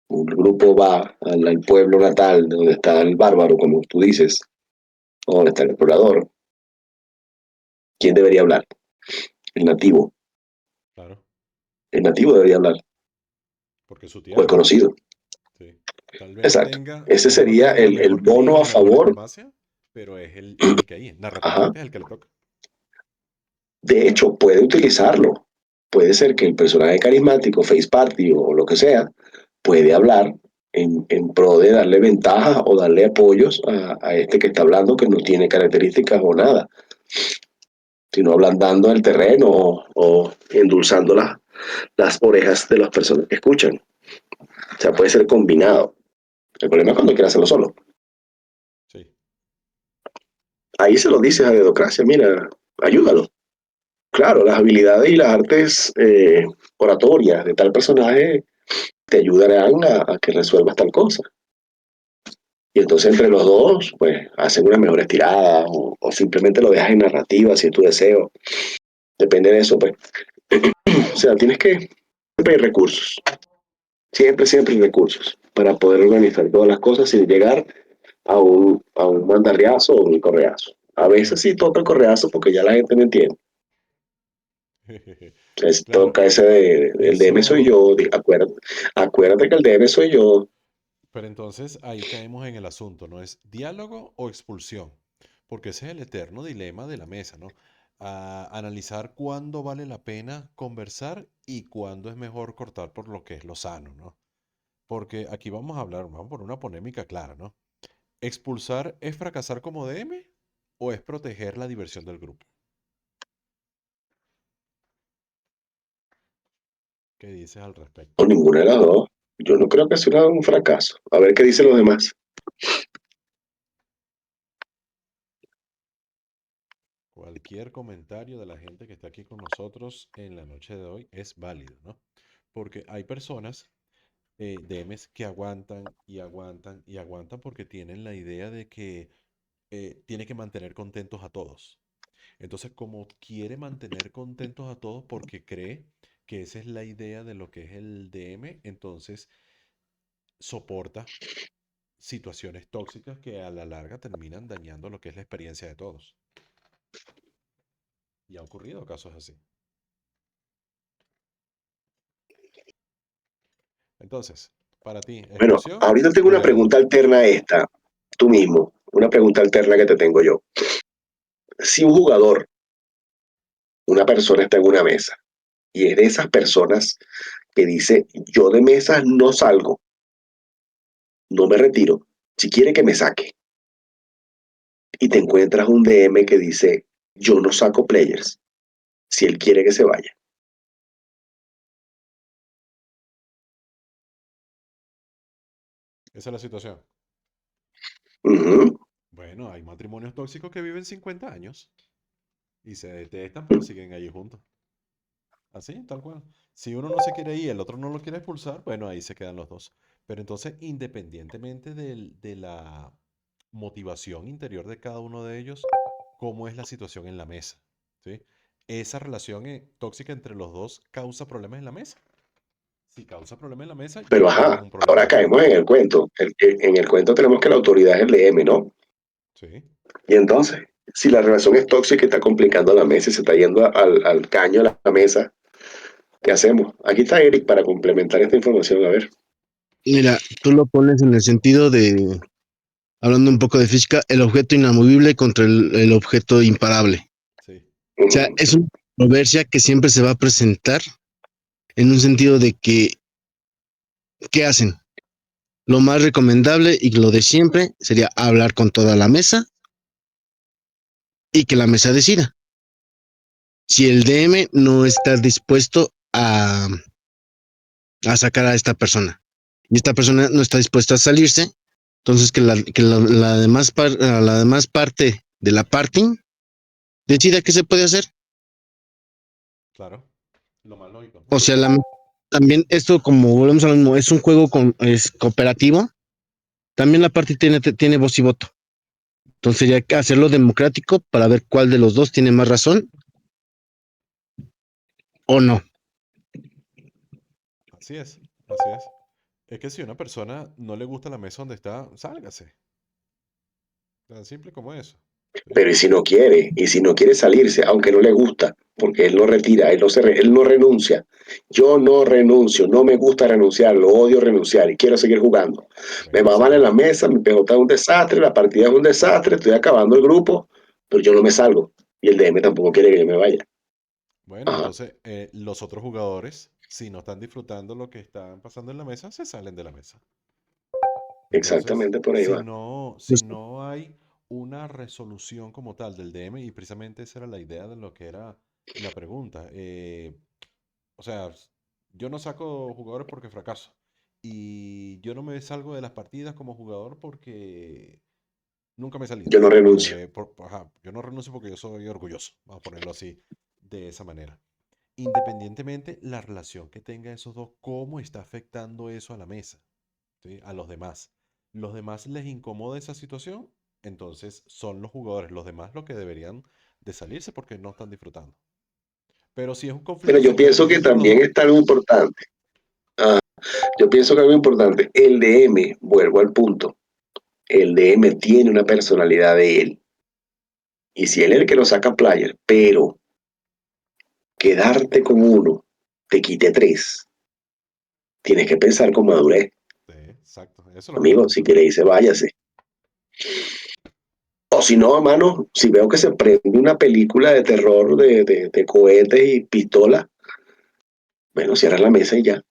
un grupo va al pueblo natal de donde está el bárbaro, como tú dices, o donde está el explorador, ¿quién debería hablar? El nativo. Claro, El nativo debería hablar, porque es su o el tierra. conocido. Sí. Exacto. Ese Tal vez no sería tenga la el mejor calidad bono de a narrar la favor. diplomacia, pero es el que hay. Ajá. Narrativamente es el que le toca. De hecho, puede utilizarlo. Puede ser que el personaje carismático, face party o lo que sea, puede hablar en pro de darle ventajas o darle apoyos a este que está hablando que no tiene características o nada, sino ablandando el terreno o endulzando las orejas de las personas que escuchan. O sea, puede ser combinado. El problema es cuando quiere hacerlo solo. Sí. Ahí se lo dices a Dedocracia, mira, ayúdalo. Claro, las habilidades y las artes oratorias de tal personaje te ayudarán a que resuelvas tal cosa. Y entonces entre los dos, pues, hacen unas mejores tiradas o simplemente lo dejas en narrativa si es tu deseo. Depende de eso, pues. O sea, tienes que... Siempre hay recursos. Siempre hay recursos para poder organizar todas las cosas sin llegar a un mandarriazo o un correazo. A veces sí toca el correazo porque ya la gente no entiende. Claro, Toca ese el DM soy eso. yo, acuérdate que el DM soy yo. Pero entonces ahí caemos en el asunto, ¿no? ¿Es diálogo o expulsión? Porque ese es el eterno dilema de la mesa, ¿no? Analizar cuándo vale la pena conversar y cuándo es mejor cortar por lo que es lo sano, ¿no? Porque aquí vamos a hablar, vamos por una polémica clara, ¿no? ¿Expulsar es fracasar como DM o es proteger la diversión del grupo? ¿Qué dices al respecto? O ninguna de las dos. Yo no creo que sea un fracaso. A ver qué dicen los demás. Cualquier comentario de la gente que está aquí con nosotros en la noche de hoy es válido, ¿no? Porque hay personas, DMs, que aguantan y aguantan y aguantan porque tienen la idea de que tiene que mantener contentos a todos. Entonces, como quiere mantener contentos a todos porque cree que esa es la idea de lo que es el DM, entonces soporta situaciones tóxicas que a la larga terminan dañando lo que es la experiencia de todos. Y ha ocurrido casos así. Entonces, para ti, Bueno, ¿expulsión ahorita tengo o una diálogo? pregunta alterna a esta. Tú mismo. Una pregunta alterna que te tengo yo. Si un jugador, una persona está en una mesa y es de esas personas que dice, yo de mesa no salgo, no me retiro, si quiere que me saque, y te encuentras un DM que dice, yo no saco players, si él quiere que se vaya. Esa es la situación. Ujú. Bueno, hay matrimonios tóxicos que viven 50 años y se detestan, pero siguen allí juntos. Así, tal cual. Si uno no se quiere ir, el otro no lo quiere expulsar, bueno, ahí se quedan los dos. Pero entonces, independientemente de la motivación interior de cada uno de ellos, ¿cómo es la situación en la mesa? ¿Sí? Esa relación tóxica entre los dos causa problemas en la mesa. Si causa problemas en la mesa, Pero ya tenemos ajá, un problema ahora de juego. caemos en el cuento. En el cuento tenemos que la autoridad es el DM, ¿no? Sí. Y entonces, Si la relación es tóxica y está complicando la mesa y se está yendo al caño de la mesa, ¿qué hacemos? Aquí está Eric para complementar esta información. A ver. Mira, tú lo pones en el sentido de, hablando un poco de física, el objeto inamovible contra el objeto imparable. Sí, O sea, es una controversia que siempre se va a presentar en un sentido de que, ¿qué hacen? Lo más recomendable y lo de siempre sería hablar con toda la mesa y que la mesa decida. Si el DM no está dispuesto a sacar a esta persona y esta persona no está dispuesta a salirse, entonces que la demás parte de la party decida qué se puede hacer. claro. Lo más lógico. O sea, también esto, como volvemos a lo mismo, es un juego es cooperativo. También la party tiene voz y voto. Entonces hay que hacerlo democrático para ver cuál de los dos tiene más razón o no. Así es, así es. Es que si a una persona no le gusta la mesa donde está, sálgase. Tan simple como eso. ¿Sí? Pero y si no quiere salirse, aunque no le gusta, porque él no retira, él no renuncia. Yo no renuncio, no me gusta renunciar, lo odio renunciar y quiero seguir jugando. Me Bueno, va mal en la mesa, mi PJ es un desastre, la partida es un desastre, estoy acabando el grupo, pero yo no me salgo. Y el DM tampoco quiere que yo me vaya. bueno, Ajá, entonces los otros jugadores, si no están disfrutando lo que están pasando en la mesa, se salen de la mesa. Entonces, exactamente por ahí va. si no hay una resolución como tal del DM, y precisamente esa era la idea de lo que era la pregunta. O sea, yo no saco jugadores porque fracaso. Y yo no me salgo de las partidas como jugador porque nunca me he salido. Yo no renuncio. Ajá, yo no renuncio porque yo soy orgulloso. Vamos a ponerlo así, de esa manera. Independientemente la relación que tenga esos dos, cómo está afectando eso a la mesa, ¿sí? A los demás. Los demás les incomoda esa situación, entonces son los jugadores, los demás los que deberían de salirse porque no están disfrutando. Pero si es un Pero conflicto yo pienso que subjetivo entre los también dos, está algo importante. Ah, yo pienso que algo importante, el DM, vuelvo al punto, el DM tiene una personalidad de él. Y si él es el que lo saca player, pero quedarte con uno te quite tres, tienes que pensar con madurez. sí, exacto, eso es lo que Amigo, estamos si quiere hablando. irse, váyase. O si no, a mano, si veo que se prende una película de terror de cohetes y pistolas, bueno, cierra la mesa y ya.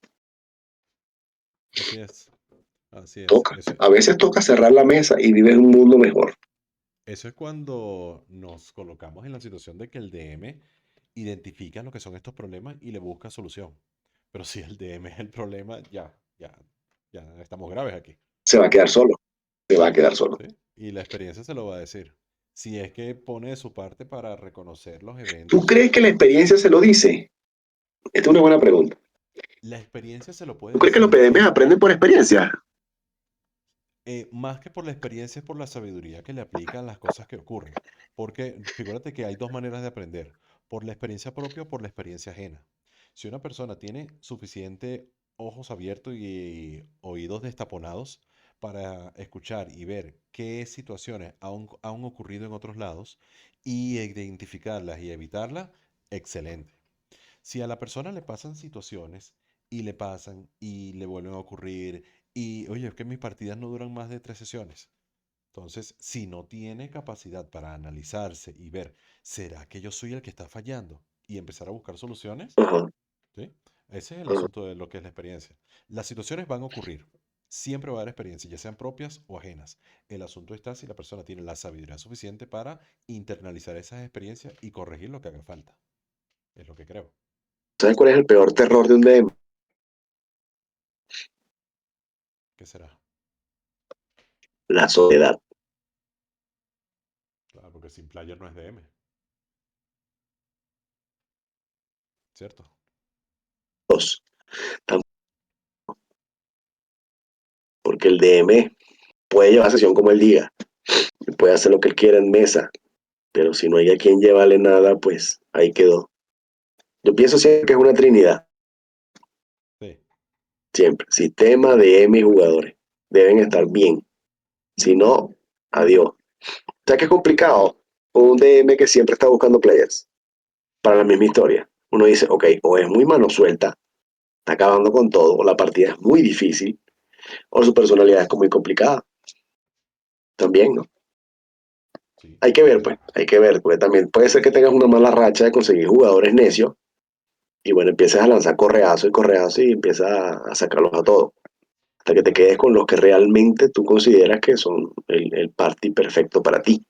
Así es, así es. Toca. A veces toca cerrar la mesa y vives en un mundo mejor. Eso es cuando nos colocamos en la situación de que el DM identifica lo que son estos problemas y le busca solución. Pero si el DM es el problema, ya estamos graves aquí. Se va a quedar solo. Se va a quedar solo. ¿Sí? Y la experiencia se lo va a decir. Si es que pone de su parte para reconocer los ¿Tú eventos, crees que la experiencia se lo dice? Esta es una buena pregunta. la experiencia se lo puede ¿Tú crees que los decir PDMs y aprenden por experiencia? más que por la experiencia es por la sabiduría que le aplica a las cosas que ocurren. Porque figúrate que hay dos maneras de aprender, por la experiencia propia o por la experiencia ajena. Si una persona tiene suficiente ojos abiertos y oídos destaponados para escuchar y ver qué situaciones han ocurrido en otros lados y identificarlas y evitarlas, excelente. Si a la persona le pasan situaciones y le pasan y le vuelven a ocurrir y, oye, es que mis partidas no duran más de 3 sesiones. Entonces, si no tiene capacidad para analizarse y ver, ¿será que yo soy el que está fallando? Y empezar a buscar soluciones, Ajá, ¿sí? Ese es el ajá. asunto de lo que es la experiencia. Las situaciones van a ocurrir. Siempre va a haber experiencias, ya sean propias o ajenas. El asunto está si la persona tiene la sabiduría suficiente para internalizar esas experiencias y corregir lo que haga falta. Es lo que creo. ¿Sabes cuál es el peor terror de un DM? ¿Qué será? La soledad. Claro, porque sin player no es DM, ¿cierto? Dos. Porque el DM puede llevar sesión como él diga, puede hacer lo que él quiera en mesa, pero si no hay a quien llevarle nada, pues ahí quedó. Yo pienso siempre que es una trinidad, Sí, siempre. Sistema, DM y jugadores. Deben estar bien. Si no, adiós. O sea que es complicado, o un DM que siempre está buscando players para la misma historia. Uno dice, ok, o es muy mano suelta, está acabando con todo, o la partida es muy difícil, o su personalidad es muy complicada. También, ¿no? Sí, Hay que ver, pues, hay que ver, porque también puede ser que tengas una mala racha de conseguir jugadores necios y bueno, empieces a lanzar correazo y empiezas a sacarlos a todos, hasta que te quedes con los que realmente tú consideras que son el party perfecto para ti.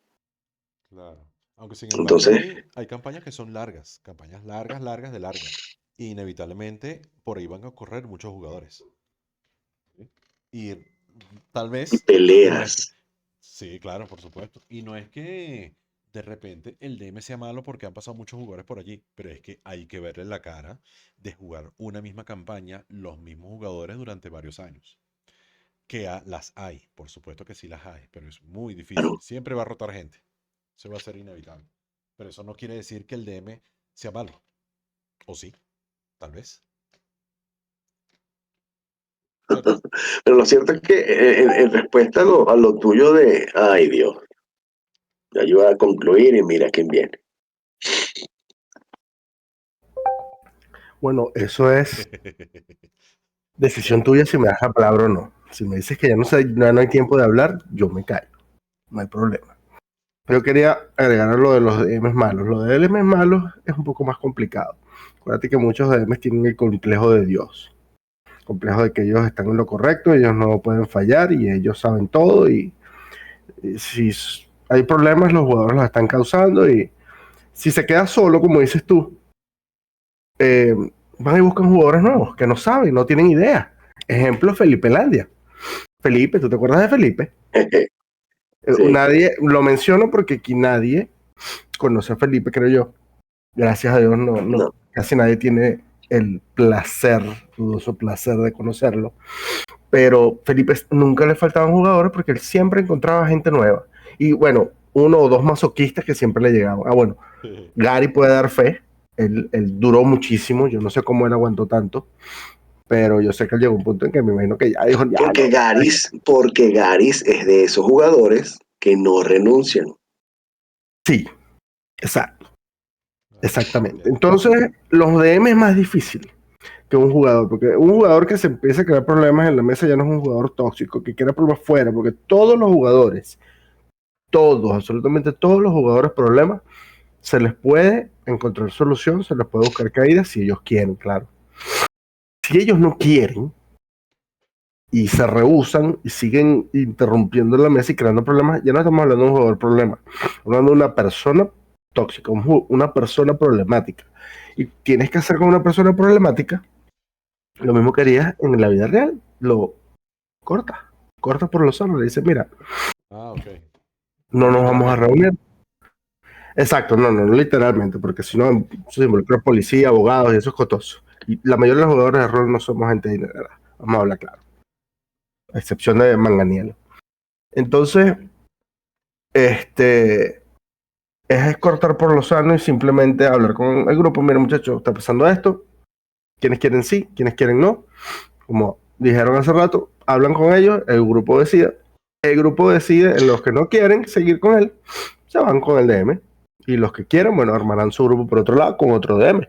claro. Aunque sin embargo Entonces, hay campañas que son largas, campañas largas, largas de larga. Y inevitablemente por ahí van a correr muchos jugadores. ¿Sí? Y tal vez no es que... peleas. Sí, claro, por supuesto. Y no es que de repente el DM sea malo porque han pasado muchos jugadores por allí, pero es que hay que verle la cara de jugar una misma campaña, los mismos jugadores durante varios años. Las hay, por supuesto que sí las hay, pero es muy difícil. Claro. Siempre va a rotar gente. Eso va a ser inevitable. Pero eso no quiere decir que el DM sea malo. O sí, tal vez. ¿Cierto? Pero lo cierto es que en respuesta a lo tuyo de, ay Dios, me ayuda a concluir y mira quién viene. Bueno, eso es decisión Bueno, tuya si me das la palabra o no. Si me dices que ya no hay tiempo de hablar, yo me callo. No hay problema. Pero quería agregar a lo de los DMs malos. Lo de DMs malos es un poco más complicado. Acuérdate que muchos DMs tienen el complejo de Dios. Complejo de que ellos están en lo correcto, ellos no pueden fallar y ellos saben todo. Y si hay problemas, los jugadores los están causando. Y si se queda solo, como dices tú, eh, van y buscan jugadores nuevos que no saben, no tienen idea. Ejemplo, Felipe Landia. Felipe, ¿tú te acuerdas de Felipe? Sí, Nadie, lo menciono porque aquí nadie conoce a Felipe, creo yo. Gracias a Dios, no. casi nadie tiene el placer, dudoso placer de conocerlo. Pero Felipe nunca le faltaban jugadores porque él siempre encontraba gente nueva. Y bueno, uno o dos masoquistas que siempre le llegaban. Ah, bueno, Gary puede dar fe. Él duró muchísimo. Yo no sé cómo él aguantó tanto. Pero yo sé que él llegó a un punto en que me imagino que ya dijo, ya no. Porque Garis es de esos jugadores que no renuncian. Sí, exacto, ah, exactamente. entiendo. Entonces, los DM es más difícil que un jugador, porque un jugador que se empieza a crear problemas en la mesa ya no es un jugador tóxico, que quiera problemas fuera, porque todos los jugadores, todos, absolutamente todos los jugadores problemas, se les puede encontrar solución, se les puede buscar caídas si ellos quieren, claro. Si ellos no quieren y se rehúsan y siguen interrumpiendo la mesa y creando problemas, ya no estamos hablando de un jugador problema, estamos hablando de una persona tóxica, una persona problemática. Y tienes que hacer con una persona problemática lo mismo que harías en la vida real, lo corta por los sanos, le dices, mira, Ah, ok. no No nos vamos a literalmente. reunir. Exacto, no literalmente, porque si no se involucra policía, abogados y eso es costoso. Y la mayoría de los jugadores de rol no somos gente dinerada, vamos a hablar claro, a excepción de Manganiello. Entonces, este, es cortar por lo sano y simplemente hablar con el grupo, mira muchachos, está pasando esto, quienes quieren sí, quienes quieren no, como dijeron hace rato, hablan con ellos, el grupo decide, en los que no quieren seguir con él, se van con el DM. Y los que quieran, bueno, armarán su grupo por otro lado con otro DM.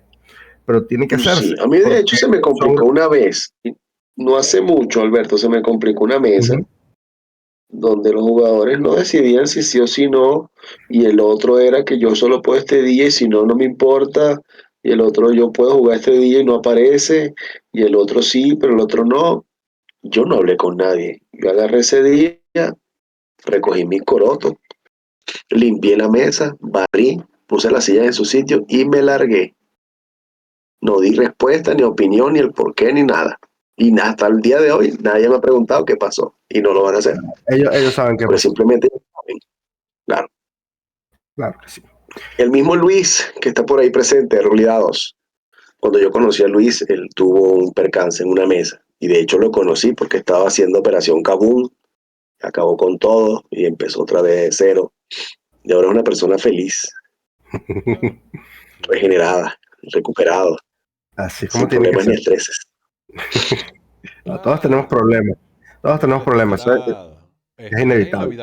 Pero tiene que hacerse, Sí, a mí de porque hecho se me complicó son... una vez. No hace mucho, Alberto, se me complicó una mesa Ujú. donde los jugadores no decidían si sí o si no, y el otro era que yo solo puedo este día y si no, no me importa, y el otro yo puedo jugar este día y no aparece, y el otro sí, pero el otro no. Yo no hablé con nadie. Yo agarré ese día, recogí mis corotos, limpié la mesa, barrí, puse las sillas en su sitio y me largué. No di respuesta, ni opinión, ni el por qué, ni nada. Y hasta el día de hoy nadie me ha preguntado qué pasó. Y no lo van a hacer. Ellos saben qué Porque pasó, simplemente saben. Claro. claro que sí. El mismo Luis, que está por ahí presente, Rulidados. Cuando yo conocí a Luis, él tuvo un percance en una mesa. Y de hecho lo conocí porque estaba haciendo Operación Kabum. Acabó con todo y empezó otra vez de cero. Y ahora es una persona feliz, Claro. Qué bueno. regenerada, recuperado, Así como sin tiene que problemas ni ser. estreses. No, todos tenemos Claro. problemas. Todos tenemos problemas. ¿Sabes? Recuperado. Es inevitable.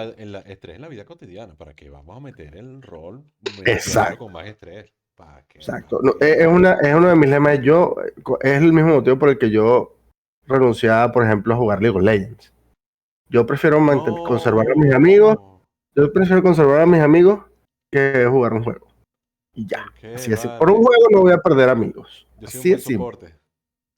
Estrés en la vida cotidiana. ¿Para qué vamos a meter el rol metiéndolo con Exacto, más estrés? ¿Para qué? exacto. ¿Para No, qué? es uno de mis lemas. Es el mismo motivo por el que yo renunciaba, por ejemplo, a jugar League of Legends. Yo prefiero conservar a mis amigos. No. Yo prefiero conservar a mis amigos que jugar un juego. Y ya. ¿Por qué? Así es. Por un Vale. juego no voy a perder amigos. Yo soy un Así buen es simple. soporte.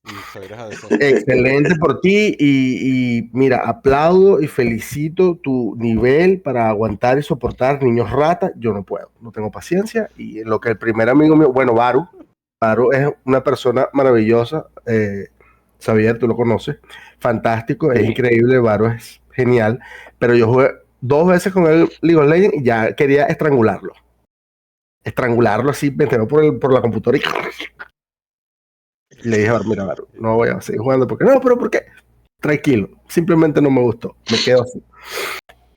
Y soy eres ADC. Excelente por ti y mira, aplaudo y felicito tu nivel para aguantar y soportar niños rata. Yo no puedo, no tengo paciencia y en lo que el primer amigo mío, bueno, Baru es una persona maravillosa, Xavier, tú lo conoces, fantástico, es Sí. increíble, Baru es genial, pero yo jugué 2 veces con él League of Legends y ya quería estrangularlo así, meterlo por la computadora y le dije, mira, Baru, no voy a seguir jugando porque no, pero ¿por qué? Tranquilo, simplemente no me gustó, me quedo así.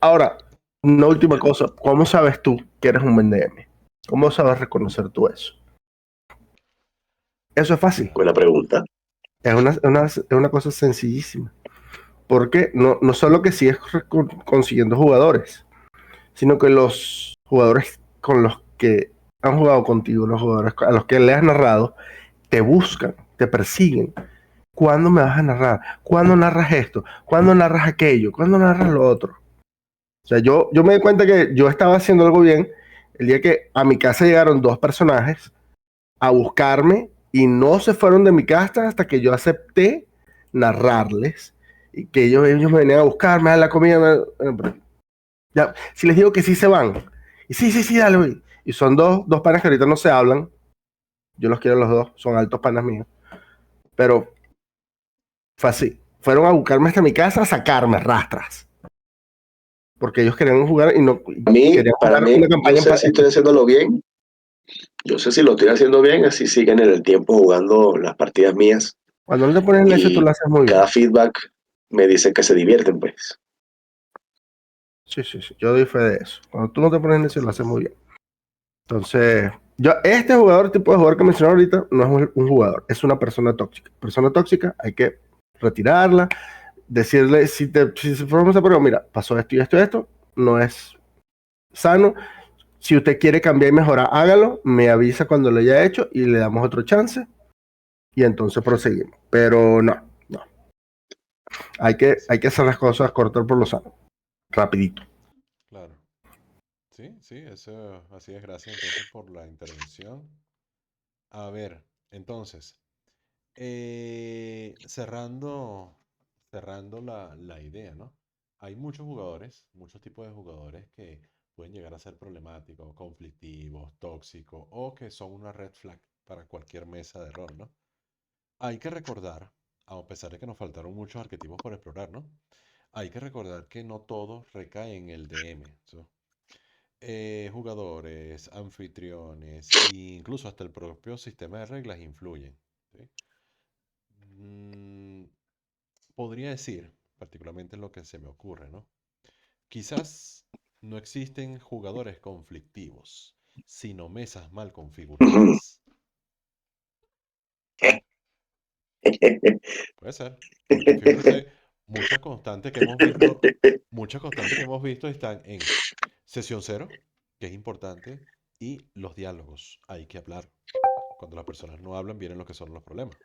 Ahora, una última cosa, ¿cómo sabes tú que eres un buen DM? ¿Cómo sabes reconocer tú eso? Eso es fácil, Buena pregunta. es una cosa sencillísima, porque no solo que sigues consiguiendo jugadores, sino que los jugadores con los que han jugado contigo, los jugadores a los que le has narrado, te buscan, te persiguen. ¿Cuándo me vas a narrar? ¿Cuándo narras esto? ¿Cuándo narras aquello? ¿Cuándo narras lo otro? O sea, yo me di cuenta que yo estaba haciendo algo bien el día que a mi casa llegaron 2 personajes a buscarme y no se fueron de mi casa hasta que yo acepté narrarles y que ellos me venían a buscarme a la comida. Ya, si les digo que sí se van, y sí, dale, güey. Y son dos panas que ahorita no se hablan. Yo los quiero los dos, son altos panas míos. Pero fue así. Fueron a buscarme hasta mi casa a sacarme rastras. Porque ellos querían jugar y no querían Para jugar mí, una yo campaña sé si estoy haciéndolo bien. Yo sé si lo estoy haciendo bien, así siguen en el tiempo jugando las partidas mías cuando no te pones necio, tú y lo haces muy cada bien. feedback me dice que se divierten, pues. Sí. Yo doy fe de eso. Cuando tú no te pones necio, lo Así haces muy es. bien. Entonces, este jugador, el tipo de jugador que mencioné ahorita, no es un jugador, es una persona tóxica. Persona tóxica, hay que retirarla, decirle, si se forma esa prueba, mira, pasó esto y esto y esto, no es sano. Si usted quiere cambiar y mejorar, hágalo, me avisa cuando lo haya hecho y le damos otro chance y entonces proseguimos. Pero no. Así Hay que es. hacer las cosas cortar por lo sano, rapidito. Claro. Sí, eso, así es. Gracias entonces por la intervención. A ver, entonces, cerrando la idea, ¿no? Hay muchos jugadores, muchos tipos de jugadores que pueden llegar a ser problemáticos, conflictivos, tóxicos o que son una red flag para cualquier mesa de rol, ¿no? Hay que recordar, a pesar de que nos faltaron muchos arquetipos por explorar, ¿no? Hay que recordar que no todo recae en el DM. ¿So? Jugadores, anfitriones e incluso hasta el propio sistema de reglas influyen. ¿Sí? Mm, podría decir, particularmente lo que se me ocurre, ¿no? Quizás no existen jugadores conflictivos, sino mesas mal configuradas. Puede ser, porque fíjense, muchas constantes que hemos visto están en sesión cero, que es importante, y los diálogos. Hay que hablar. Cuando las personas no hablan, vienen lo que son los problemas.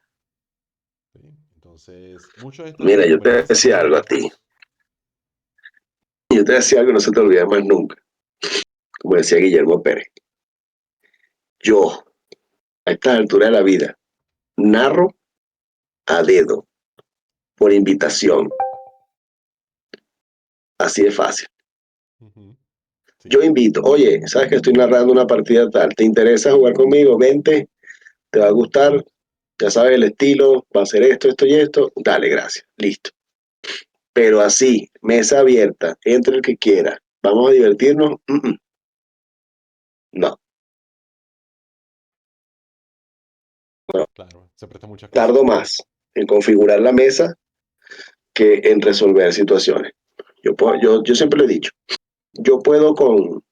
¿Sí? Entonces, muchos de estos Mira, yo arquetipos ya te han decía salido algo a ya. ti. Yo te decía algo que no se te olvida más nunca. Como decía Guillermo Pérez. Yo, a esta altura de la vida, narro a dedo, por invitación. Así de fácil. Ujú. Yo Sí, invito, oye, sabes que estoy narrando una partida tal, ¿te interesa jugar conmigo? Vente, te va a gustar, ya sabes el estilo, va a ser esto y esto, dale, gracias, listo. Pero así, mesa abierta, entre el que quiera, vamos a divertirnos, no, no, claro, se presta muchas cosas. tardo más en configurar la mesa que en resolver situaciones. Yo siempre lo he dicho, yo puedo con,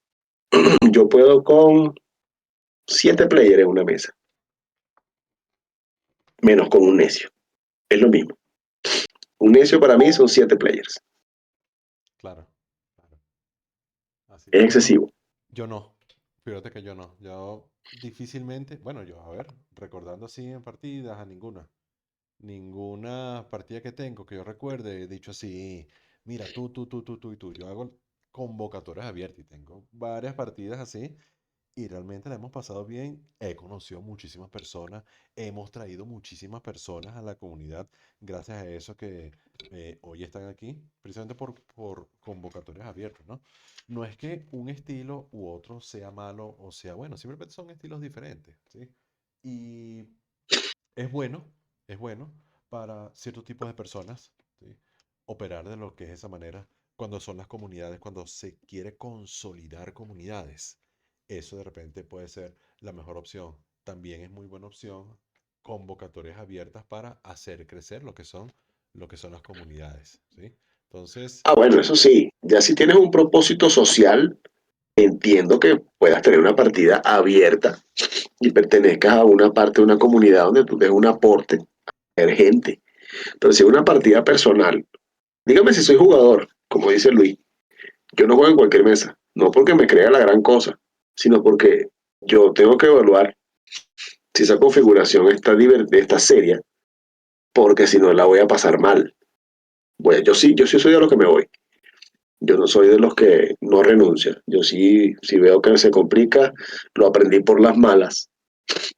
yo puedo con 7 players en una mesa, menos con un necio, es lo mismo. Un necio para mí son 7 players. Claro. Así. Es excesivo. Yo no. Fíjate que yo no. Yo difícilmente, bueno, yo, a ver, recordando así en partidas, a ninguna. Ninguna partida que tengo que yo recuerde he dicho así, mira, tú y tú. Yo hago convocatorias abiertas y tengo varias partidas así y realmente la hemos pasado bien. He conocido muchísimas personas, hemos traído muchísimas personas a la comunidad gracias a eso que hoy están aquí, precisamente por convocatorias abiertas, ¿no? No es que un estilo u otro sea malo o sea bueno, simplemente son estilos diferentes, ¿sí? Y es bueno, es bueno para ciertos tipos de personas, ¿sí? Operar de lo que es esa manera cuando son las comunidades, cuando se quiere consolidar comunidades. Eso de repente puede ser la mejor opción. También es muy buena opción convocatorias abiertas para hacer crecer lo que son las comunidades, ¿sí? Entonces, Ah, bueno, eso sí, ya si tienes un propósito social, entiendo que puedas tener una partida abierta y pertenezcas a una parte de una comunidad donde tú des un aporte emergente. Pero si es una partida personal, dígame si soy jugador, como dice Luis, yo no juego en cualquier mesa, no porque me crea la gran cosa, sino porque yo tengo que evaluar si esa configuración está seria, porque si no la voy a pasar mal. Bueno, yo sí soy de los que me voy. Yo no soy de los que no renuncia. Yo sí, si veo que se complica, lo aprendí por las malas.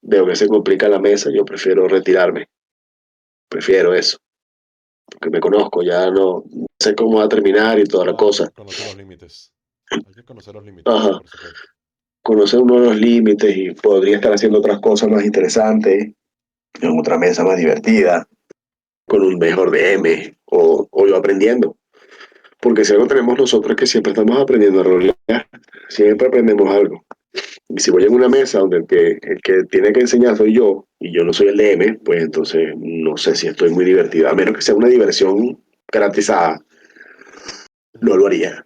Veo que se complica la mesa, yo prefiero retirarme. Prefiero eso, porque me conozco, ya no sé cómo va a terminar y toda la claro, cosa. conocer los límites. Hay que conocer los límites, Ajá, por supuesto. conocer uno de los límites y podría estar haciendo otras cosas más interesantes, en otra mesa más divertida, con un mejor DM o yo aprendiendo. Porque si algo tenemos nosotros es que siempre estamos aprendiendo a rolear, Sí, siempre aprendemos algo. Y si voy en así una es. mesa donde el que tiene que enseñar soy yo y yo no soy el DM, pues entonces no sé si estoy muy divertido. A menos que sea una diversión garantizada, no lo Ujú. haría.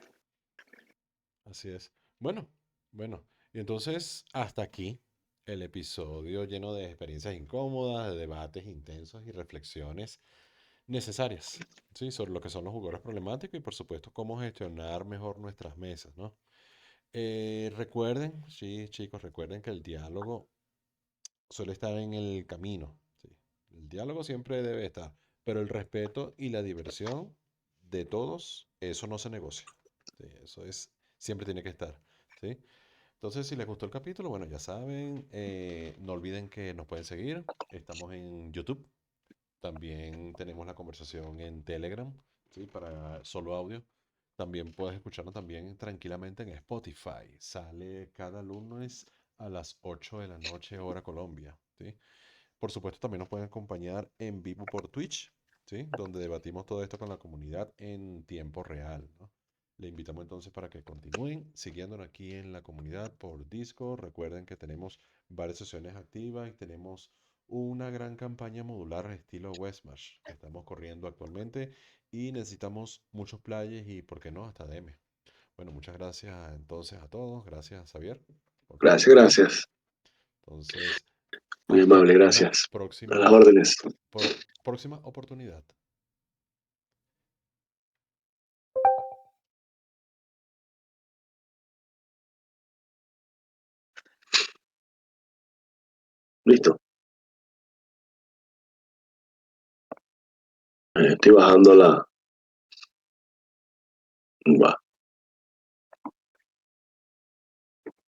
Así es. Bueno, bueno. Y entonces, hasta aquí el episodio lleno de experiencias incómodas, de debates intensos y reflexiones necesarias, ¿sí? Sobre lo que son los jugadores problemáticos y, por supuesto, cómo gestionar mejor nuestras mesas, ¿no? Recuerden, sí, chicos, recuerden que el diálogo suele estar en el camino, ¿sí? El diálogo siempre debe estar, pero el respeto y la diversión de todos, eso no se negocia, ¿sí? Eso es, siempre tiene que estar, ¿sí? Entonces, si les gustó el capítulo, bueno, ya saben, no olviden que nos pueden seguir, estamos en YouTube, también tenemos la conversación en Telegram, ¿sí? Para solo audio. También puedes escucharnos también tranquilamente en Spotify. Sale cada lunes a las 8 de la noche, hora Colombia, ¿sí? Por supuesto, también nos pueden acompañar en vivo por Twitch, ¿sí? Donde debatimos todo esto con la comunidad en tiempo real, ¿no? Le invitamos entonces para que continúen siguiéndonos aquí en la comunidad por Discord. Recuerden que tenemos varias sesiones activas y tenemos una gran campaña modular estilo Westmarch que estamos corriendo actualmente y necesitamos muchos players y, ¿por qué no?, hasta DM. Bueno, muchas gracias entonces a todos. Gracias, Xavier, por tu Gracias, tiempo. gracias. Entonces, Muy hasta amable, una gracias. A las próxima, órdenes. próxima oportunidad. Listo. Estoy bajando la... Va.